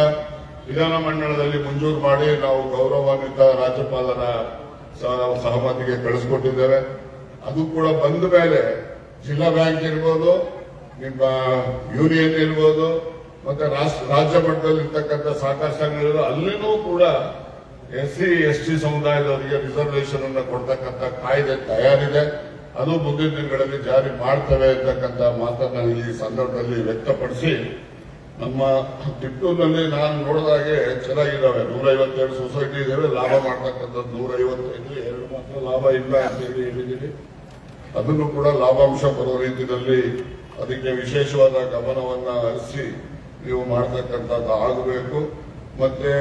ವಿಧಾನಮಂಡಲದಲ್ಲಿ ಮಂಜೂರು ಮಾಡಿ ನಾವು ಗೌರವಾನ್ವಿತ ರಾಜ್ಯಪಾಲರ ಸಹಮತಿಗೆ ಕಳಿಸ್ಕೊಟ್ಟಿದ್ದೇವೆ. ಅದು ಕೂಡ ಬಂದ ಮೇಲೆ ಜಿಲ್ಲಾ ಬ್ಯಾಂಕ್ ಇರ್ಬೋದು, ನಿಮ್ಮ ಯೂನಿಯನ್ ಇರ್ಬೋದು, ಮತ್ತೆ ರಾಜ್ಯ ಮಟ್ಟದಲ್ಲಿ ಇರ್ತಕ್ಕಂಥ ಸಹಕಾರ ಸಂಘಗಳು, ಅಲ್ಲಿನೂ ಕೂಡ SC ST ಸಮುದಾಯದವರಿಗೆ ರಿಸರ್ವೇಶನ್ ಅನ್ನು ಕೊಡ್ತಕ್ಕಂಥ ಕಾಯ್ದೆ ತಯಾರಿದೆ. ಅದು ಮುಂದಿನ ದಿನಗಳಲ್ಲಿ ಜಾರಿ ಮಾಡ್ತವೆ ಅಂತಕ್ಕಂಥ ಮಾತನ್ನ ಈ ಸಂದರ್ಭದಲ್ಲಿ ವ್ಯಕ್ತಪಡಿಸಿ, ನಮ್ಮ ಟಿಪ್ಪೂರಿನಲ್ಲಿ ನಾನು ನೋಡಿದಾಗೆ ಚೆನ್ನಾಗಿದ್ದಾವೆ. 157 ಸೊಸೈಟಿ ಇದಾವೆ, ಲಾಭ ಮಾಡ್ತಕ್ಕಂಥದ್ದು 155, 2 ಮಾತ್ರ ಲಾಭ ಇಲ್ಲ ಅಂತ ಹೇಳಿ ಹೇಳಿದ್ದೀನಿ. ಅದನ್ನು ಕೂಡ ಲಾಭಾಂಶ ಬರುವ ರೀತಿಯಲ್ಲಿ ಅದಕ್ಕೆ ವಿಶೇಷವಾದ ಗಮನವನ್ನ ಹರಿಸಿ ನೀವು ಮಾಡತಕ್ಕಂಥದ್ದು ಆಗಬೇಕು. ಮತ್ತೆ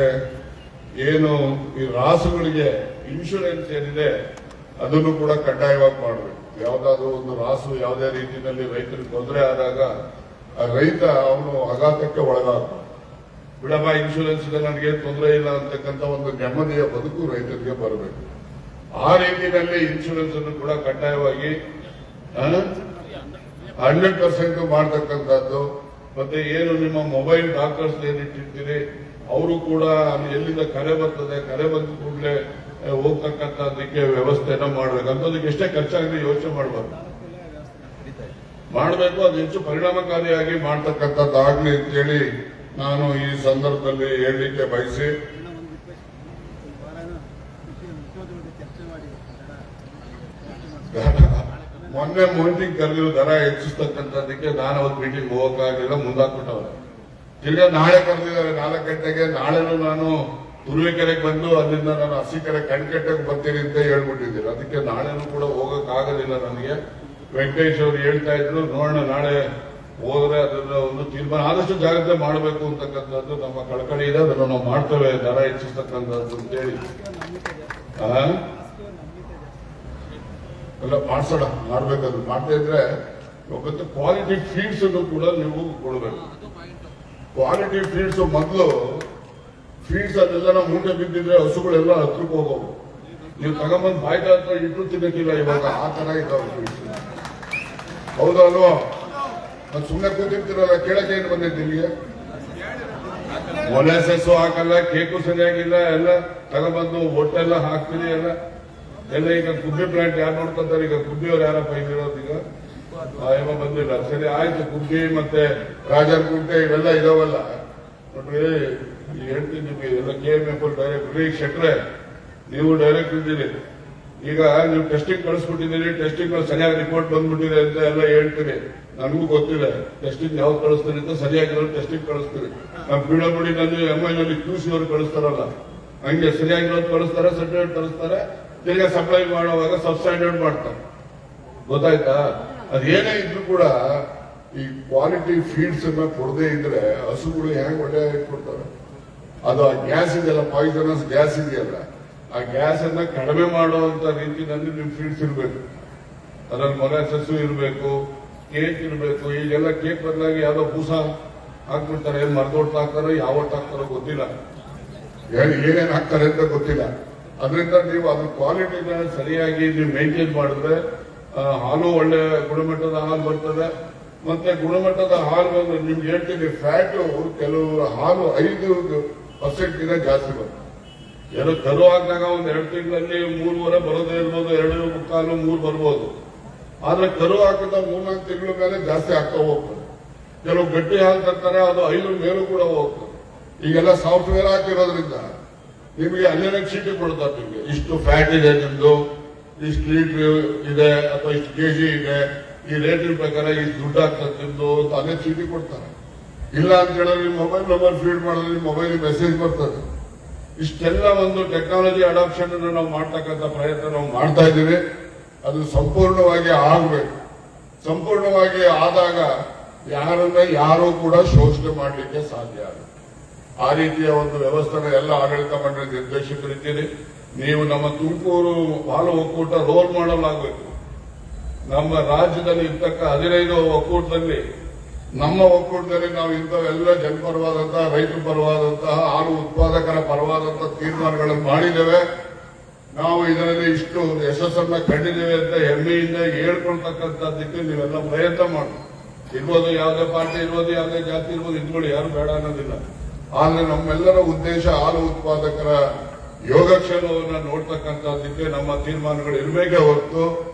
ಏನು ಈ ರಾಸುಗಳಿಗೆ ಇನ್ಶೂರೆನ್ಸ್ ಏನಿದೆ ಅದನ್ನು ಕೂಡ ಕಡ್ಡಾಯವಾಗಿ ಮಾಡಬೇಕು. ಯಾವುದಾದ್ರೂ ಒಂದು ರಾಸು ಯಾವುದೇ ರೀತಿಯಲ್ಲಿ ರೈತರಿಗೆ ತೊಂದರೆ ಆದಾಗ ಆ ರೈತ ಅವನು ಆಘಾತಕ್ಕೆ ಒಳಗಾಗ, ಬಿಡಮ್ಮ ಇನ್ಶೂರೆನ್ಸ್ ಇದೆ, ನನಗೆ ತೊಂದರೆ ಇಲ್ಲ ಅಂತಕ್ಕಂಥ ಒಂದು ನೆಮ್ಮದಿಯ ಬದುಕು ರೈತರಿಗೆ ಬರಬೇಕು. ಆ ರೀತಿಯಲ್ಲಿ ಇನ್ಶೂರೆನ್ಸ್ ಅನ್ನು ಕೂಡ ಕಡ್ಡಾಯವಾಗಿ 100% ಮಾಡತಕ್ಕಂಥದ್ದು. ಮತ್ತೆ ಏನು ನಿಮ್ಮ ಮೊಬೈಲ್ ಡಾಕ್ಟರ್ಸ್ ಏನಿಟ್ಟಿರ್ತೀರಿ ಅವರು ಕೂಡ ಎಲ್ಲಿಂದ ಕರೆ ಬರ್ತದೆ, ಕರೆ ಬಂದ ಕೂಡಲೇ ಹೋಗ್ತಕ್ಕಂಥದ್ದಕ್ಕೆ ವ್ಯವಸ್ಥೆನ ಮಾಡಬೇಕು. ಅಂತದಕ್ಕೆ ಎಷ್ಟೇ ಖರ್ಚಾಗಲಿ ಯೋಚನೆ ಮಾಡಬಾರ್ದು, ಮಾಡಬೇಕು. ಅದು ಹೆಚ್ಚು ಪರಿಣಾಮಕಾರಿಯಾಗಿ ಮಾಡ್ತಕ್ಕಂಥದ್ದಾಗ್ಲಿ ಅಂತೇಳಿ ನಾನು ಈ ಸಂದರ್ಭದಲ್ಲಿ ಹೇಳಲಿಕ್ಕೆ ಬಯಸಿ, ಮೊನ್ನೆ ಮೀಟಿಂಗ್ ಕರೆದಿರೋ ದರ ಹೆಚ್ಚಿಸ್ತಕ್ಕಂಥದ್ದಕ್ಕೆ ನಾನು ಅವತ್ತು ಮೀಟಿಂಗ್ ಹೋಗಕ್ಕಾಗಲಿಲ್ಲ, ಮುಂದಾಕ್ಬಿಟ್ಟವ್ರೆ. ತಿರ್ಗಾ ನಾಳೆ ಕರೆದಿದ್ದಾರೆ 4 ಗಂಟೆಗೆ. ನಾಳೆನೂ ನಾನು ತುರುವೇಕೆರೆಗೆ ಬಂದು ಅಲ್ಲಿಂದ ನಾನು ಅರಸೀಕೆರೆ ಕಣ್ಕಟ್ಟೆಗೆ ಬರ್ತೀನಿ ಅಂತ ಹೇಳ್ಬಿಟ್ಟಿದ್ದೀನಿ. ಅದಕ್ಕೆ ನಾಳೆನೂ ಕೂಡ ಹೋಗಕ್ಕಾಗಲಿಲ್ಲ ನನಗೆ. ವೆಂಕಟೇಶ್ ಅವರು ಹೇಳ್ತಾ ಇದ್ರು, ನೋಡೋಣ ನಾಳೆ ಹೋದ್ರೆ ಅದನ್ನ ಒಂದು ತೀರ್ಮಾನ ಆದಷ್ಟು ಜಾಗ್ರತೆ ಮಾಡಬೇಕು ಅಂತಕ್ಕಂಥದ್ದು ನಮ್ಮ ಕಳಕಳಿ ಇದೆ. ಅದನ್ನು ನಾವು ಮಾಡ್ತೇವೆ, ದರ ಹೆಚ್ಚಿಸ್ತಕ್ಕಂಥದ್ದು ಅಂತೇಳಿ. ಎಲ್ಲ ಮಾಡ್ಸೋಣ, ಮಾಡ್ಬೇಕದು. ಮಾಡ್ತಾ ಇದ್ರೆ ಮತ್ತೆ ಕ್ವಾಲಿಟಿ ಫೀಡ್ಸ್ ಅನ್ನು ಕೂಡ ನೀವು ಕೊಡಬೇಕು. ಕ್ವಾಲಿಟಿ ಫೀಡ್ಸ್ ಮೊದಲು ಫೀಡ್ಸ್ ಅದೆಲ್ಲ ಮೂಟೆ ಬಿದ್ದಿದ್ರೆ ಹಸುಗಳೆಲ್ಲ ಹತ್ರಕ್ಕೆ ಹೋಗೋವು. ನೀವು ತಗೊಂಬಂದು ಬಾಯ್ದ ಹತ್ರ ಇಟ್ಟು ತಿನ್ನಕ್ಕಿಲ್ಲ ಇವಾಗ, ಆ ತರ ಇದ್ದಾವೆ ಫೀಡ್ಸ್. ಹೌದಲ್ವಾ? ಅದು ಸುಮ್ಮನೆ ಕೂತಿರ್ತೀರಲ್ಲ, ಕೇಳಕ್ಕೆ ಏನು ಬಂದಿದ್ದು ಇಲ್ಲಿಗೆ? ಮೊಲಾಸಸ್ಸು ಹಾಕಲ್ಲ, ಕೇಕು ಸರಿಯಾಗಿಲ್ಲ, ಎಲ್ಲ ತಗೊಂಬಂದು ಹೊಟ್ಟೆಲ್ಲ ಹಾಕ್ತೀರಿ ಎಲ್ಲ. ಈಗ ಗುಬ್ಬಿ ಪ್ಲಾಂಟ್ ಯಾರು ನೋಡ್ಕೊಂತಾರೆ? ಈಗ ಗುಬ್ಬಿಯವ್ರು ಯಾರಪ್ಪ ಇಲ್ಲಿರೋದು? ಈಗ ಏನೋ ಬಂದಿಲ್ಲ. ಸರಿ ಆಯ್ತು, ಗುಬ್ಬಿ ಮತ್ತೆ ರಾಜರಗುಂಟೆ ಇವೆಲ್ಲ ಇದಾವಲ್ಲ ನೋಡ್ರಿ. ಹೇಳ್ತೀನಿ ನಿಮಗೆ ಎಲ್ಲ KMF ಡೈರೆಕ್ಟರ್ ಶೆಟ್ರೆ, ನೀವು ಡೈರೆಕ್ಟರ್ ಇದ್ದೀರಿ. ಈಗ ನೀವು ಟೆಸ್ಟಿಂಗ್ ಕಳಿಸ್ಬಿಟ್ಟಿದ್ದೀರಿ, ಟೆಸ್ಟಿಂಗ್ ಸರಿಯಾಗಿ ರಿಪೋರ್ಟ್ ಬಂದ್ಬಿಟ್ಟಿದೆ ಅಂತ ಎಲ್ಲ ಹೇಳ್ತೀರಿ. ನನಗೂ ಗೊತ್ತಿದೆ ಟೆಸ್ಟಿಂಗ್ ಯಾವ್ದು ಕಳಿಸ್ತೀರಿ ಅಂತ, ಸರಿಯಾಗಿರೋ ಟೆಸ್ಟಿಂಗ್ ಕಳಿಸ್ತೀರಿ. ನಮ್ಮ PWD ನಲ್ಲಿ MI ನಲ್ಲಿ QC ಅವರು ಕಳಿಸ್ತಾರಲ್ಲ, ಹಂಗೆ ಸರಿಯಾಗಿರೋದು ಕಳಿಸ್ತಾರೆ, ಸರ್ಟಿಫಿಕೇಟ್ ಕಳಿಸ್ತಾರೆ, ತಿರ್ಗಾ ಸಪ್ಲೈ ಮಾಡುವಾಗ ಸಬ್ಸ್ಟ್ಯಾಂಡರ್ಡ್ ಮಾಡ್ತಾರೆ. ಗೊತ್ತಾಯ್ತಾ? ಅದೇನೇ ಇದ್ರು ಕೂಡ ಈ ಕ್ವಾಲಿಟಿ ಫೀಡ್ಸ್ ಅನ್ನ ಕೊಡದೇ ಇದ್ರೆ ಹಸುಗಳು ಹೆಂಗ್ ಒಳ್ಳೆ ಕೊಡ್ತಾರೆ? ಅದು ಆ ಗ್ಯಾಸ್ ಇದೆಯಲ್ಲ, ಪಾಯ್ಸನಸ್ ಗ್ಯಾಸ್ ಇದೆಯಲ್ಲ, ಆ ಗ್ಯಾಸ್ ಅನ್ನ ಕಡಿಮೆ ಮಾಡುವಂತ ರೀತಿಯಲ್ಲಿ ನಿಮ್ ಫೀಡ್ಸ್ ಇರಬೇಕು. ಅದ್ರಲ್ಲಿ ಮೊಲಾಸಸ್ ಇರಬೇಕು, ಕೇಕ್ ಇರಬೇಕು. ಈಗೆಲ್ಲ ಕೇಕ್ ಬದಲಾಗಿ ಯಾವ್ದೋ ಬೂಸ ಹಾಕ್ಬಿಡ್ತಾರೆ, ಏನ್ ಮರ್ದೊಟ್ಟು ಹಾಕ್ತಾರೋ ಯಾವ ಒಟ್ಟು ಹಾಕ್ತಾರೋ ಗೊತ್ತಿಲ್ಲ, ಏನೇನ್ ಹಾಕ್ತಾರೆ ಅಂತ ಗೊತ್ತಿಲ್ಲ. ಅದರಿಂದ ನೀವು ಅದ್ರ ಕ್ವಾಲಿಟಿನ ಸರಿಯಾಗಿ ನೀವು ಮೇಂಟೈನ್ ಮಾಡಿದ್ರೆ ಹಾಲು ಒಳ್ಳೆ ಗುಣಮಟ್ಟದ ಹಾಲು ಬರ್ತದೆ. ಮತ್ತೆ ಗುಣಮಟ್ಟದ ಹಾಲು ನಿಮ್ಗೆ ಹೇಳ್ತೀನಿ, ಫ್ಯಾಟ್ ಕೆಲವು ಹಾಲು 5% ಜಾಸ್ತಿ ಬರ್ತದೆ. ಏನೋ ಕರು ಹಾಕಿದಾಗ ಒಂದ್ 2 ತಿಂಗಳಲ್ಲಿ 3.5 ಬರೋದೇ ಇರ್ಬೋದು, 2.25, 3 ಬರ್ಬೋದು. ಆದ್ರೆ ಕರು ಹಾಕಿದ 3-4 ತಿಂಗಳ ಮೇಲೆ ಜಾಸ್ತಿ ಆಗ್ತಾ ಹೋಗ್ತದೆ. ಕೆಲವು ಗಟ್ಟಿ ಹಾಲು ತರ್ತಾರೆ, ಅದು 5 ಮೇಲೂ ಕೂಡ ಹೋಗ್ತದೆ. ಈಗೆಲ್ಲ ಸಾಫ್ಟ್ವೇರ್ ಹಾಕಿರೋದ್ರಿಂದ ನಿಮಗೆ ಅಲ್ಲೇನೇ ಚೀಟಿ ಕೊಡ್ತಾರೆ. ನಿಮಗೆ ಇಷ್ಟು ಫ್ಯಾಟ್ ಇದೆ, ನಿಮ್ದು ಇಷ್ಟು ಲೀಟರ್ ಇದೆ ಅಥವಾ ಇಷ್ಟು kg ಇದೆ, ಈ ರೇಟಿನ ಪ್ರಕಾರ ಇಷ್ಟು ದುಡ್ಡು ಆಗ್ತದೆ ನಿಮ್ದು ಅಂತ ಅಲ್ಲೇ ಚೀಟಿ ಕೊಡ್ತಾರೆ. ಇಲ್ಲ ಅಂತ ಹೇಳಿದ್ರೆ ನಿಮ್ಮ ಮೊಬೈಲ್ ನಂಬರ್ ಫೀಡ್ ಮಾಡಿದ್ರೆ ನಿಮ್ಮ ಮೊಬೈಲ್ ಮೆಸೇಜ್ ಬರ್ತದೆ. ಇಷ್ಟೆಲ್ಲ ಒಂದು ಟೆಕ್ನಾಲಜಿ ಅಡಾಪ್ಷನ್ ನಾವು ಮಾಡ್ತಕ್ಕಂಥ ಪ್ರಯತ್ನ ನಾವು ಮಾಡ್ತಾ ಇದ್ದೀವಿ. ಅದು ಸಂಪೂರ್ಣವಾಗಿ ಆಗಬೇಕು. ಸಂಪೂರ್ಣವಾಗಿ ಆದಾಗ ಯಾರನ್ನ ಯಾರು ಕೂಡ ಶೋಷಣೆ ಮಾಡಲಿಕ್ಕೆ ಸಾಧ್ಯ ಆಗುತ್ತೆ. ಆ ರೀತಿಯ ಒಂದು ವ್ಯವಸ್ಥೆನ ಎಲ್ಲ ಆಡಳಿತ ಮಂಡಳಿ ನಿರ್ದೇಶಕರಿದ್ದೀರಿ. ನೀವು ನಮ್ಮ ತುಮಕೂರು ಹಾಲು ಒಕ್ಕೂಟ ರೋಲ್ ಮಾಡಲ್ ಆಗಬೇಕು. ನಮ್ಮ ರಾಜ್ಯದಲ್ಲಿ ಇರ್ತಕ್ಕ 15 ಒಕ್ಕೂಟದಲ್ಲಿ, ನಮ್ಮ ಒಕ್ಕೂಟದಲ್ಲಿ ನಾವು ಇಂಥವೆಲ್ಲ ಜನಪರವಾದಂತಹ, ರೈತರ ಪರವಾದಂತಹ, ಹಾಲು ಉತ್ಪಾದಕರ ಪರವಾದಂತಹ ತೀರ್ಮಾನಗಳನ್ನು ಮಾಡಿದ್ದೇವೆ. ನಾವು ಇದರಲ್ಲಿ ಇಷ್ಟು ಯಶಸ್ಸನ್ನ ಕಂಡಿದ್ದೇವೆ ಅಂತ ಹೆಮ್ಮೆಯಿಂದ ಹೇಳ್ಕೊಳ್ತಕ್ಕಂಥದ್ದಕ್ಕೆ ನೀವೆಲ್ಲ ಪ್ರಯತ್ನ ಮಾಡಿ. ಇರ್ಬೋದು ಯಾವುದೇ ಪಾರ್ಟಿ ಇರ್ಬೋದು, ಯಾವುದೇ ಜಾತಿ ಇರ್ಬೋದು, ಇದ್ಕೊಳ್ಳಿ, ಯಾರು ಬೇಡ ಅನ್ನೋದಿಲ್ಲ. ಆದ್ರೆ ನಮ್ಮೆಲ್ಲರ ಉದ್ದೇಶ ಹಾಲು ಉತ್ಪಾದಕರ ಯೋಗಕ್ಷೇಮವನ್ನು ನೋಡ್ತಕ್ಕಂಥದ್ದಕ್ಕೆ ನಮ್ಮ ತೀರ್ಮಾನಗಳು ಇರಬೇಕೇ ಹೊರತು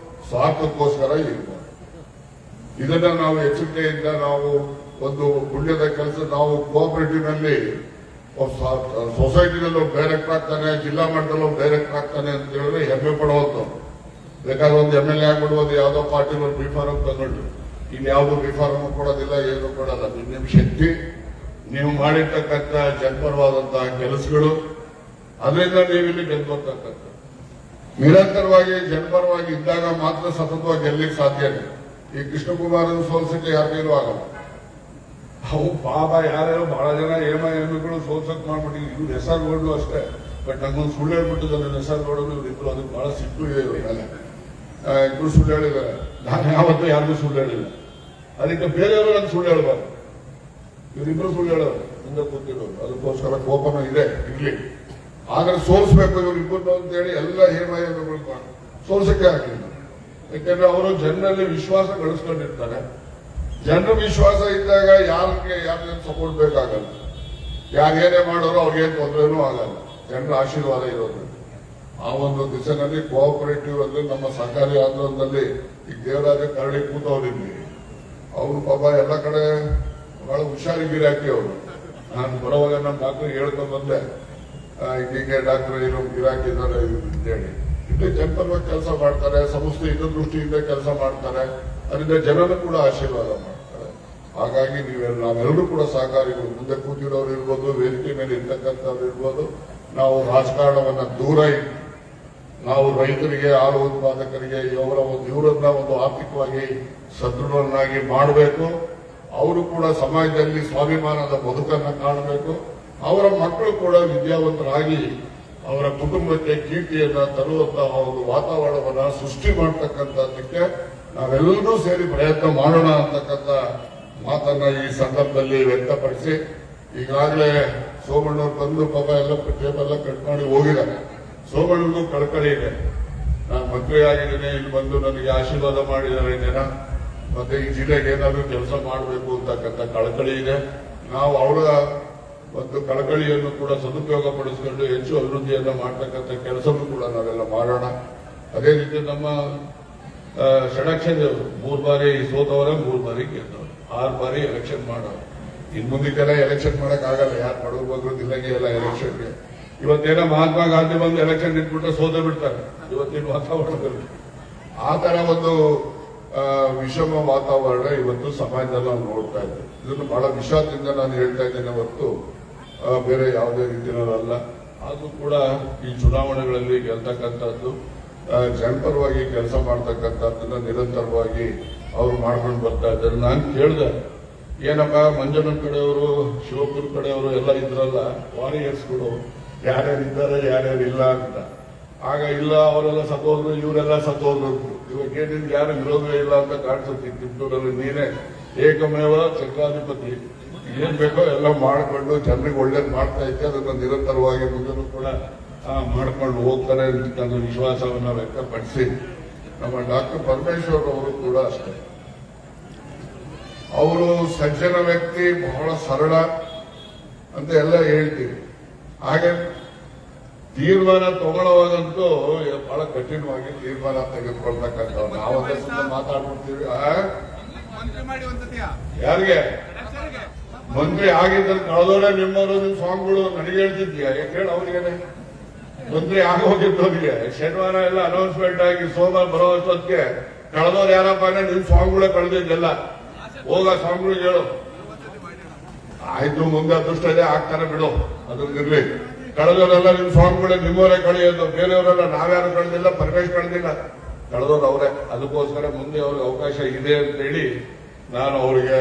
ಸ್ವಾರ್ಥಕ್ಕೋಸ್ಕರ ಇರಬಾರ್ದು. ಇದನ್ನ ನಾವು ಎಚ್ಚರಿಕೆಯಿಂದ ನಾವು ಒಂದು ಪುಣ್ಯದ ಕೆಲಸ, ನಾವು ಕೋಆಪರೇಟಿವ್ ನಲ್ಲಿ ಸೊಸೈಟಿನಲ್ಲಿ ಒಬ್ಬ ಡೈರೆಕ್ಟರ್ ಆಗ್ತಾನೆ, ಜಿಲ್ಲಾ ಮಟ್ಟದಲ್ಲಿ ಒಬ್ಬ ಡೈರೆಕ್ಟರ್ ಆಗ್ತಾನೆ ಅಂತ ಹೇಳಿದ್ರೆ ಹೆಮ್ಮೆ ಪಡುವಂತ. ಬೇಕಾದ್ರೆ ಒಂದು MLA ಆಗ್ಬಿಡ್ಬೋದು, ಯಾವ್ದೋ ಪಾರ್ಟಿ ಒಂದು ಬಿಫಾರಂ ತಗೊಂಡು. ಇನ್ಯಾವುದು ಬಿಫಾರಂ ಕೊಡೋದಿಲ್ಲ, ಏನು ಕೊಡಲ್ಲ. ನಿಮ್ಮ ಶಕ್ತಿ, ನೀವು ಮಾಡಿರ್ತಕ್ಕಂಥ ಜನಪರವಾದಂತಹ ಕೆಲಸಗಳು, ಅದರಿಂದ ನೀವು ಇಲ್ಲಿ ಗೆದ್ಬರ್ತಕ್ಕಂಥ ನಿರಂತರವಾಗಿ ಜನಪರವಾಗಿ ಇದ್ದಾಗ ಮಾತ್ರ ಸತತವಾಗಿ ಗೆಲ್ಲಲಿಕ್ಕೆ ಸಾಧ್ಯ ಇದೆ. ಈ ಕೃಷ್ಣಕುಮಾರನ ಸೋಲ್ಸಕ್ಕೆ ಯಾರಿಗೇನು ಆಗಲ್ಲ. ಅವು ಪಾಪ ಯಾರ್ಯಾರು ಬಹಳ ಜನ ಎಮ್ಮೆಗಳು ಸೋಲ್ಸಕ್ ಮಾಡ್ಬಿಟ್ಟಿದ್ರು. ಇವ್ರು ಹೆಸರುಗಳು ಅಷ್ಟೇ. ಬಟ್ ನಂಗೊಂದು ಸುಳ್ಳು ಹೇಳ್ಬಿಟ್ಟಿದ್ದಾರೆ ಹೆಸರುಗಳು. ಇವ್ರಿಬ್ರು ಅದಕ್ಕೆ ಬಹಳ ಸಿಟ್ಟು ಇದೆ. ಇವ್ರ ಮೇಲೆ ಇಬ್ರು ಸುಳ್ಳು ಹೇಳಿದ್ದಾರೆ. ನಾನು ಯಾವತ್ತೂ ಯಾರಿಗೂ ಸುಳ್ಳು ಹೇಳಿಲ್ಲ. ಅದಕ್ಕೆ ಬೇರೆಯವರು ನಾನು ಸುಳ್ಳು ಹೇಳಬಾರ್ದು. ಇವರಿಬ್ರು ಸುಳ್ಳು ಹೇಳೋರು, ಮುಂದೆ ಕೂತಿರೋರು. ಅದಕ್ಕೋಸ್ಕರ ಕೋಪನೂ ಇದೆ, ಇರ್ಲಿ. ಆದ್ರೆ ಸೋಲ್ಸ್ಬೇಕು ಇವರಿಬ್ಬರು ಅಂತೇಳಿ ಎಲ್ಲ ಹೇಮಗಳು ಸೋಲ್ಸಕ್ಕೆ ಆಗಲಿಲ್ಲ. ಯಾಕೆಂದ್ರೆ ಅವರು ಜನರಲ್ಲಿ ವಿಶ್ವಾಸ ಗಳಿಸ್ಕೊಂಡಿರ್ತಾರೆ. ಜನರ ವಿಶ್ವಾಸ ಇದ್ದಾಗ ಯಾರಿಗೆ ಸಪೋರ್ಟ್ ಬೇಕಾಗಲ್ಲ. ಯಾರೇನೇ ಮಾಡೋರು ಅವ್ರಿಗೇನು ತೊಂದರೆನೂ ಆಗಲ್ಲ, ಜನರ ಆಶೀರ್ವಾದ ಇರೋದು. ಆ ಒಂದು ದಿಶೆನಲ್ಲಿ ಕೋಆಪರೇಟಿವ್ ಅಂದ್ರೆ ನಮ್ಮ ಸಹಕಾರಿ ಆಂದೋಲನದಲ್ಲಿ ಈಗ ದೇವರಾಜ ಕರಡಿ ಕೂತವ್ರಿದ್ವಿ. ಅವರು ಪಾಪ ಎಲ್ಲ ಕಡೆ ಬಹಳ ಹುಷಾರಿ ಗಿರಾಕಿ ಅವರು. ನಾನು ಬರುವಾಗ ನಮ್ಮ ಡಾಕ್ಟರ್ ಹೇಳ್ಕೊಂಡು ಬಂದೆ, ಹೀಗೆ ಡಾಕ್ಟರ್ ಇರೋ ಗಿರಾಕಿ ಇದ್ದಾರೆ ಅಂತೇಳಿ. ಇಲ್ಲಿ ಜನಪರವಾಗಿ ಕೆಲಸ ಮಾಡ್ತಾರೆ, ಸಂಸ್ಥೆ ಹಿತದೃಷ್ಟಿಯಿಂದ ಕೆಲಸ ಮಾಡ್ತಾರೆ. ಅದರಿಂದ ಜನರು ಕೂಡ ಆಶೀರ್ವಾದ ಮಾಡ್ತಾರೆ. ಹಾಗಾಗಿ ನಾವೆಲ್ಲರೂ ಕೂಡ ಸಹಕಾರಿಗಳು. ಮುಂದೆ ಕೂತಿರೋರು ಇರ್ಬೋದು, ವೇದಿಕೆ ಮೇಲೆ ಇರ್ತಕ್ಕಂಥವ್ರು ಇರ್ಬೋದು. ನಾವು ರಾಜಕಾರಣವನ್ನ ದೂರ ಇಟ್ಟು ನಾವು ರೈತರಿಗೆ, ಹಾಲು ಉತ್ಪಾದಕರಿಗೆ ಇವರನ್ನ ಒಂದು ಆರ್ಥಿಕವಾಗಿ ಸದೃಢರನ್ನಾಗಿ ಮಾಡಬೇಕು. ಅವರು ಕೂಡ ಸಮಾಜದಲ್ಲಿ ಸ್ವಾಭಿಮಾನದ ಬದುಕನ್ನು ಕಾಣಬೇಕು. ಅವರ ಮಕ್ಕಳು ಕೂಡ ವಿದ್ಯಾವಂತರಾಗಿ ಅವರ ಕುಟುಂಬಕ್ಕೆ ಕೀರ್ತಿಯನ್ನ ತರುವಂತಹ ಒಂದು ವಾತಾವರಣವನ್ನ ಸೃಷ್ಟಿ ಮಾಡತಕ್ಕಂಥದ್ದಕ್ಕೆ ನಾವೆಲ್ಲರೂ ಸೇರಿ ಪ್ರಯತ್ನ ಮಾಡೋಣ ಅಂತಕ್ಕಂಥ ಮಾತನ್ನ ಈ ಸಂದರ್ಭದಲ್ಲಿ ವ್ಯಕ್ತಪಡಿಸಿ, ಈಗಾಗಲೇ ಸೋಮಣ್ಣವ್ರು ಬಂದು ಪಾಪ ಎಲ್ಲ ಟೇಬೆಲ್ಲ ಕಟ್ ಮಾಡಿ ಹೋಗಿದ್ದಾರೆ. ಸೋಮಣ್ಣನಿಗೂ ಕಳಕಳಿ ಇದೆ. ನಾನು ಮಂತ್ರಿ ಆಗಿದ್ದೇನೆ, ಇಲ್ಲಿ ಬಂದು ನನಗೆ ಆಶೀರ್ವಾದ ಮಾಡಿದ್ದಾರೆ ಜನ. ಮತ್ತೆ ಈ ಜಿಲ್ಲೆಗೆ ಏನಾದರೂ ಕೆಲಸ ಮಾಡಬೇಕು ಅಂತಕ್ಕಂಥ ಕಳಕಳಿ ಇದೆ. ನಾವು ಅವರ ಒಂದು ಕಳಕಳಿಯನ್ನು ಕೂಡ ಸದುಪಯೋಗ ಪಡಿಸಿಕೊಂಡು ಹೆಚ್ಚು ಅಭಿವೃದ್ಧಿಯನ್ನ ಮಾಡ್ತಕ್ಕಂಥ ಕೆಲಸವನ್ನು ಕೂಡ ನಾವೆಲ್ಲ ಮಾಡೋಣ. ಅದೇ ರೀತಿ ನಮ್ಮ ಷಡಕ್ಷರ 3 ಬಾರಿ ಸೋತವರ, 3 ಬಾರಿ ಗೆದ್ದವರು, 6 ಬಾರಿ ಎಲೆಕ್ಷನ್ ಮಾಡೋರು. ಇನ್ ಮುಂದಕ್ಕೆಲ್ಲ ಎಲೆಕ್ಷನ್ ಮಾಡಕ್ ಆಗಲ್ಲ. ಯಾರು ಬಡವರು ಬಂದ್ರು ಜಿಲ್ಲೆಗೆ ಎಲ್ಲ ಎಲೆಕ್ಷನ್ಗೆ ಇವತ್ತೇನೋ ಮಹಾತ್ಮ ಗಾಂಧಿ ಬಂದು ಎಲೆಕ್ಷನ್ ನಿಂತ್ಬಿಟ್ರೆ ಸೋತೆ ಬಿಡ್ತಾರೆ ಇವತ್ತಿನ ವಾತಾವರಣದಲ್ಲಿ. ಆ ತರ ಒಂದು ವಿಷಮ ವಾತಾವರಣ ಇವತ್ತು ಸಮಾಜದಲ್ಲಿ ನಾವು ನೋಡ್ತಾ ಇದ್ದೇವೆ. ಇದನ್ನು ಬಹಳ ವಿಷಾದದಿಂದ ನಾನು ಹೇಳ್ತಾ ಇದ್ದೇನೆ ಹೊರತು ಬೇರೆ ಯಾವುದೇ ರೀತಿಯಲ್ಲ. ಅದು ಕೂಡ ಈ ಚುನಾವಣೆಗಳಲ್ಲಿ ಗೆಲ್ತಕ್ಕಂಥದ್ದು, ಜನಪರವಾಗಿ ಕೆಲಸ ಮಾಡ್ತಕ್ಕಂಥದ್ದನ್ನ ನಿರಂತರವಾಗಿ ಅವ್ರು ಮಾಡ್ಕೊಂಡು ಬರ್ತಾ ಇದ್ದಾರೆ. ನಾನು ಕೇಳಿದೆ, ಏನಪ್ಪ ಮಂಜಣ್ಣನ ಕಡೆಯವರು, ಶಿವಪುರ ಕಡೆಯವರು ಎಲ್ಲ ಇದ್ರಲ್ಲ ವಾರಿಯರ್ಸ್ಗಳು, ಯಾರ್ಯಾರು ಇದ್ದಾರೆ ಯಾರ್ಯಾರು ಇಲ್ಲ ಅಂತ. ಆಗ ಇಲ್ಲ, ಅವರೆಲ್ಲ ಸತ್ತೋದ್ರು, ಇವರೆಲ್ಲ ಸತ್ತೋದ್ರು. ಇವಾಗ ನಿಮ್ಗೆ ಯಾರು ವಿರೋಧವೇ ಇಲ್ಲ ಅಂತ ಕಾಣಿಸುತ್ತೆ. ತಿಪ್ಟೂರಲ್ಲಿ ನೀನೇ ಏಕಮೇವ ಚಕ್ರಾಧಿಪತಿ, ಏನ್ ಬೇಕೋ ಎಲ್ಲ ಮಾಡಿಕೊಂಡು ಜನರಿಗೆ ಒಳ್ಳೇದು ಮಾಡ್ತಾ ಇದ್ದೆ. ಅದನ್ನ ನಿರಂತರವಾಗಿ ಮುಂದೂ ಕೂಡ ಮಾಡ್ಕೊಂಡು ಹೋಗ್ತಾರೆ ಅಂತ ವಿಶ್ವಾಸವನ್ನ ವ್ಯಕ್ತಪಡಿಸಿ, ನಮ್ಮ ಡಾಕ್ಟರ್ ಪರಮೇಶ್ವರ್ ಅವರು ಕೂಡ ಅಷ್ಟೇ. ಅವರು ಸಜ್ಜನ ವ್ಯಕ್ತಿ, ಬಹಳ ಸರಳ ಅಂತ ಎಲ್ಲ ಹೇಳ್ತೀವಿ. ಹಾಗೆ ತೀರ್ಮಾನ ತಗೊಳ್ಳುವಾಗಂತೂ ಬಹಳ ಕಠಿಣವಾಗಿ ತೀರ್ಮಾನ ತೆಗೆದುಕೊಳ್ತಕ್ಕಂಥ ನಾವೊಂದೇ ಸುಮ್ಮನೆ ಮಾತಾಡ್ಬಿಡ್ತೀವಿ. ಯಾರಿಗೆ ಮಂತ್ರಿ ಆಗಿದ್ದಲ್ಲಿ ಕಳೆದೋಡೆ ನಿಮ್ಮವರು ನಿಮ್ಮ ಸ್ವಾಮಿಗಳು ನನಗೆ ಹೇಳ್ತಿದ್ಯಾ? ಹೇಳಿ ಅವ್ರಿಗೇನೆ ಮಂತ್ರಿ ಆಗೋಗಿದ್ದವ್ರಿಗೆ ಶನಿವಾರ ಎಲ್ಲ ಅನೌನ್ಸ್ಮೆಂಟ್ ಆಗಿ ಸೋಮವಾರ ಬರೋ ಅಷ್ಟೊತ್ತಿಗೆ ಕಳೆದವ್ರು ಯಾರಪ್ಪ ಅಂದ್ರೆ ನಿಮ್ ಸ್ವಾಮಿಗಳೇ ಕಳೆದಿದ್ದೆಲ್ಲ. ಹೋಗ ಸ್ವಾಮಿಗಳಿಗೆ ಹೇಳು, ಆಯ್ತು ಮುಂದೆ ಅದೃಷ್ಟ ಇದೆ ಆಗ್ತಾರೆ ಬಿಡು, ಅದ್ರದ್ದಿರ್ಲಿ. ಕಳೆದವರೆಲ್ಲ ನಿಮ್ ಸ್ವಾಮಿಗಳೇ, ನಿಮ್ಮವರೇ ಕಳೆಯೋದು, ಬೇರೆಯವರೆಲ್ಲ ನಾವ್ಯಾರು ಕಳೆದಿಲ್ಲ, ಪರಮೇಶ್ ಕಳೆದಿಲ್ಲ, ಕಳೆದವ್ರು ಅವರೇ. ಅದಕ್ಕೋಸ್ಕರ ಮುಂದೆ ಅವ್ರಿಗೆ ಅವಕಾಶ ಇದೆ ಅಂತ ಹೇಳಿ ನಾನು ಅವರಿಗೆ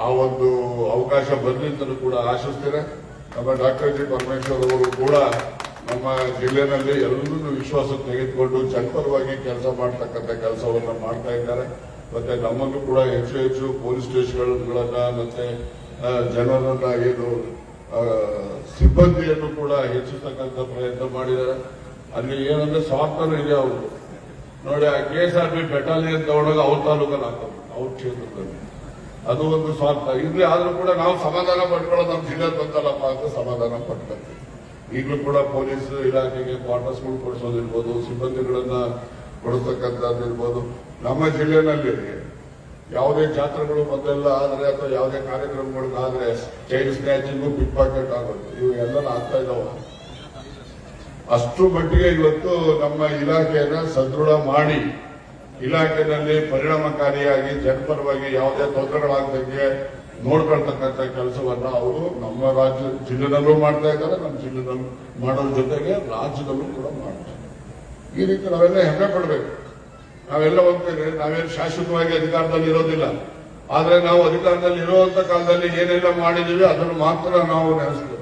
ಆ ಒಂದು ಅವಕಾಶ ಬಂದಿದ್ದನ್ನು ಕೂಡ ಆಶಿಸ್ತೇನೆ. ನಮ್ಮ ಡಾಕ್ಟರ್ ಜಿ ಪರಮೇಶ್ವರ್ ಅವರು ಕೂಡ ನಮ್ಮ ಜಿಲ್ಲೆನಲ್ಲಿ ಎಲ್ಲರೂ ವಿಶ್ವಾಸಕ್ಕೆ ತೆಗೆದುಕೊಂಡು ಜನಪರವಾಗಿ ಕೆಲಸ ಮಾಡ್ತಕ್ಕಂಥ ಕೆಲಸವನ್ನ ಮಾಡ್ತಾ ಇದ್ದಾರೆ. ಮತ್ತೆ ನಮ್ಮನ್ನು ಕೂಡ ಹೆಚ್ಚು ಹೆಚ್ಚು ಪೊಲೀಸ್ ಸ್ಟೇಷನ್ಗಳನ್ನ ಮತ್ತೆ ಜನರನ್ನ ಏನು ಸಿಬ್ಬಂದಿಯನ್ನು ಕೂಡ ಹೆಚ್ಚಿಸತಕ್ಕಂಥ ಪ್ರಯತ್ನ ಮಾಡಿದ್ದಾರೆ. ಅಲ್ಲಿ ಏನಂದ್ರೆ ಸ್ವಾರ್ಥನೂ ಇದೆ ಅವರು. ನೋಡಿ, ಆ KSRP ಬೆಟಾಲಿಯನ್ ತಗೊಂಡಾಗ ಅವ್ರ ತಾಲೂಕಲ್ಲಿ ಹಾಕೋದು, ಅವ್ರ ಕ್ಷೇತ್ರದಲ್ಲಿ, ಅದು ಒಂದು ಸ್ವಾರ್ಥ ಇರ್ಲಿ. ಆದ್ರೂ ಕೂಡ ನಾವು ಸಮಾಧಾನ ಪಡ್ಕೊಳ್ಳೋದು, ನಮ್ಮ ಜಿಲ್ಲೆ ಬಂದಲ್ಲಪ್ಪ ಅಂತ ಸಮಾಧಾನ ಪಡ್ಕೊಳ್ತೀವಿ. ಈಗಲೂ ಕೂಡ ಪೊಲೀಸ್ ಇಲಾಖೆಗೆ ಕ್ವಾರ್ಟರ್ಸ್ಗಳು ಕೊಡಿಸೋದಿರ್ಬೋದು, ಸಿಬ್ಬಂದಿಗಳನ್ನ ಕೊಡಿಸ್ತಕ್ಕಂಥದ್ದಿರ್ಬೋದು. ನಮ್ಮ ಜಿಲ್ಲೆನಲ್ಲಿ ಯಾವುದೇ ಜಾತ್ರೆಗಳು ಮೊದಲೆಲ್ಲ ಆದ್ರೆ ಅಥವಾ ಯಾವುದೇ ಕಾರ್ಯಕ್ರಮಗಳಿಗಾದ್ರೆ ಚೈನ್ ಸ್ನ್ಯಾಚಿಂಗು, ಪಿಕ್ ಪಾಕೆಟ್ ಆಗೋದು, ಇವು ಎಲ್ಲ ಆಗ್ತಾ ಇದಾವ. ಅಷ್ಟು ಮಟ್ಟಿಗೆ ಇವತ್ತು ನಮ್ಮ ಇಲಾಖೆಯನ್ನ ಸದೃಢ ಮಾಡಿ, ಇಲಾಖೆಯಲ್ಲಿ ಪರಿಣಾಮಕಾರಿಯಾಗಿ ಜನಪರವಾಗಿ ಯಾವುದೇ ತೊಂದರೆಗಳಾಗದಂಗೆ ನೋಡ್ಕೊಳ್ತಕ್ಕಂಥ ಕೆಲಸವನ್ನ ಅವರು ನಮ್ಮ ರಾಜ್ಯ ಜಿಲ್ಲೆನಲ್ಲೂ ಮಾಡ್ತಾ ಇದ್ದಾರೆ. ನಮ್ಮ ಜಿಲ್ಲೆನಲ್ಲೂ ಮಾಡೋದ್ರ ಜೊತೆಗೆ ರಾಜ್ಯದಲ್ಲೂ ಕೂಡ ಮಾಡ್ತಾರೆ. ಈ ರೀತಿ ನಾವೆಲ್ಲ ಹೆಮ್ಮೆ ಪಡಬೇಕು. ನಾವೆಲ್ಲ ಹೋಗ್ತೇವೆ, ನಾವೇನು ಶಾಶ್ವತವಾಗಿ ಅಧಿಕಾರದಲ್ಲಿ ಇರೋದಿಲ್ಲ. ಆದ್ರೆ ನಾವು ಅಧಿಕಾರದಲ್ಲಿ ಇರುವಂತ ಕಾಲದಲ್ಲಿ ಏನೆಲ್ಲ ಮಾಡಿದೀವಿ ಅದನ್ನು ಮಾತ್ರ ನಾವು ನೆನೆಸ್ತೇವೆ,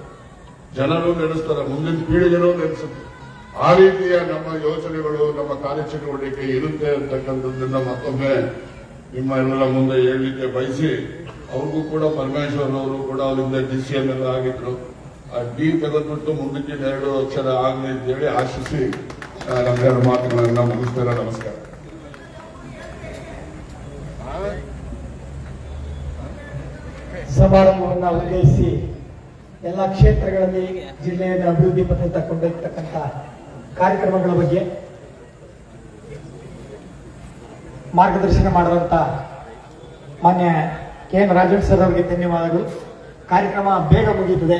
ಜನರು ನೆನೆಸ್ತಾರೆ, ಮುಂದಿನ ಪೀಳಿಗೆನೂ ನೆನೆಸುತ್ತೆ. ಆ ರೀತಿಯ ನಮ್ಮ ಯೋಚನೆಗಳು, ನಮ್ಮ ಕಾರ್ಯಚಟುವಟಿಕೆ ಇರುತ್ತೆ ಅಂತಕ್ಕಂಥದ್ದನ್ನ ಮತ್ತೊಮ್ಮೆ ನಿಮ್ಮ ಎಲ್ಲ ಮುಂದೆ ಹೇಳಲಿಕ್ಕೆ ಬಯಸಿ, ಅವ್ರಿಗೂ ಕೂಡ ಪರಮೇಶ್ವರ್ ಅವರು ಕೂಡ ಅವರಿಂದ DCM ಎಲ್ಲ ಆಗಿದ್ರು. ಆ ಡಿ ತೆಗೆದ್ಬಿಟ್ಟು ಮುಂದಕ್ಕೆ 2 ಅಕ್ಷರ ಆಗಲಿ ಅಂತ ಹೇಳಿ ಆಶಿಸಿ ನಮ್ಮೆರಡು ಮಾತುಗಳನ್ನ ಮುಗಿಸ್ತೇನೆ. ನಮಸ್ಕಾರ. ಸಮಾರಂಭವನ್ನು ಉದ್ದೇಶಿಸಿ ಎಲ್ಲ ಕ್ಷೇತ್ರಗಳಲ್ಲಿ ಜಿಲ್ಲೆಯನ್ನು ಅಭಿವೃದ್ಧಿ ಪಥ ಕೊಂಡೊಯ್ಯತಕ್ಕಂಥ ಕಾರ್ಯಕ್ರಮಗಳ ಬಗ್ಗೆ ಮಾರ್ಗದರ್ಶನ ಮಾಡುವಂತ ಮಾನ್ಯ KN ರಾಜೇಂದ್ರ ಸರ್ ಅವರಿಗೆ ಧನ್ಯವಾದಗಳು. ಕಾರ್ಯಕ್ರಮ ಬೇಗ ಮುಗಿಯುತ್ತದೆ.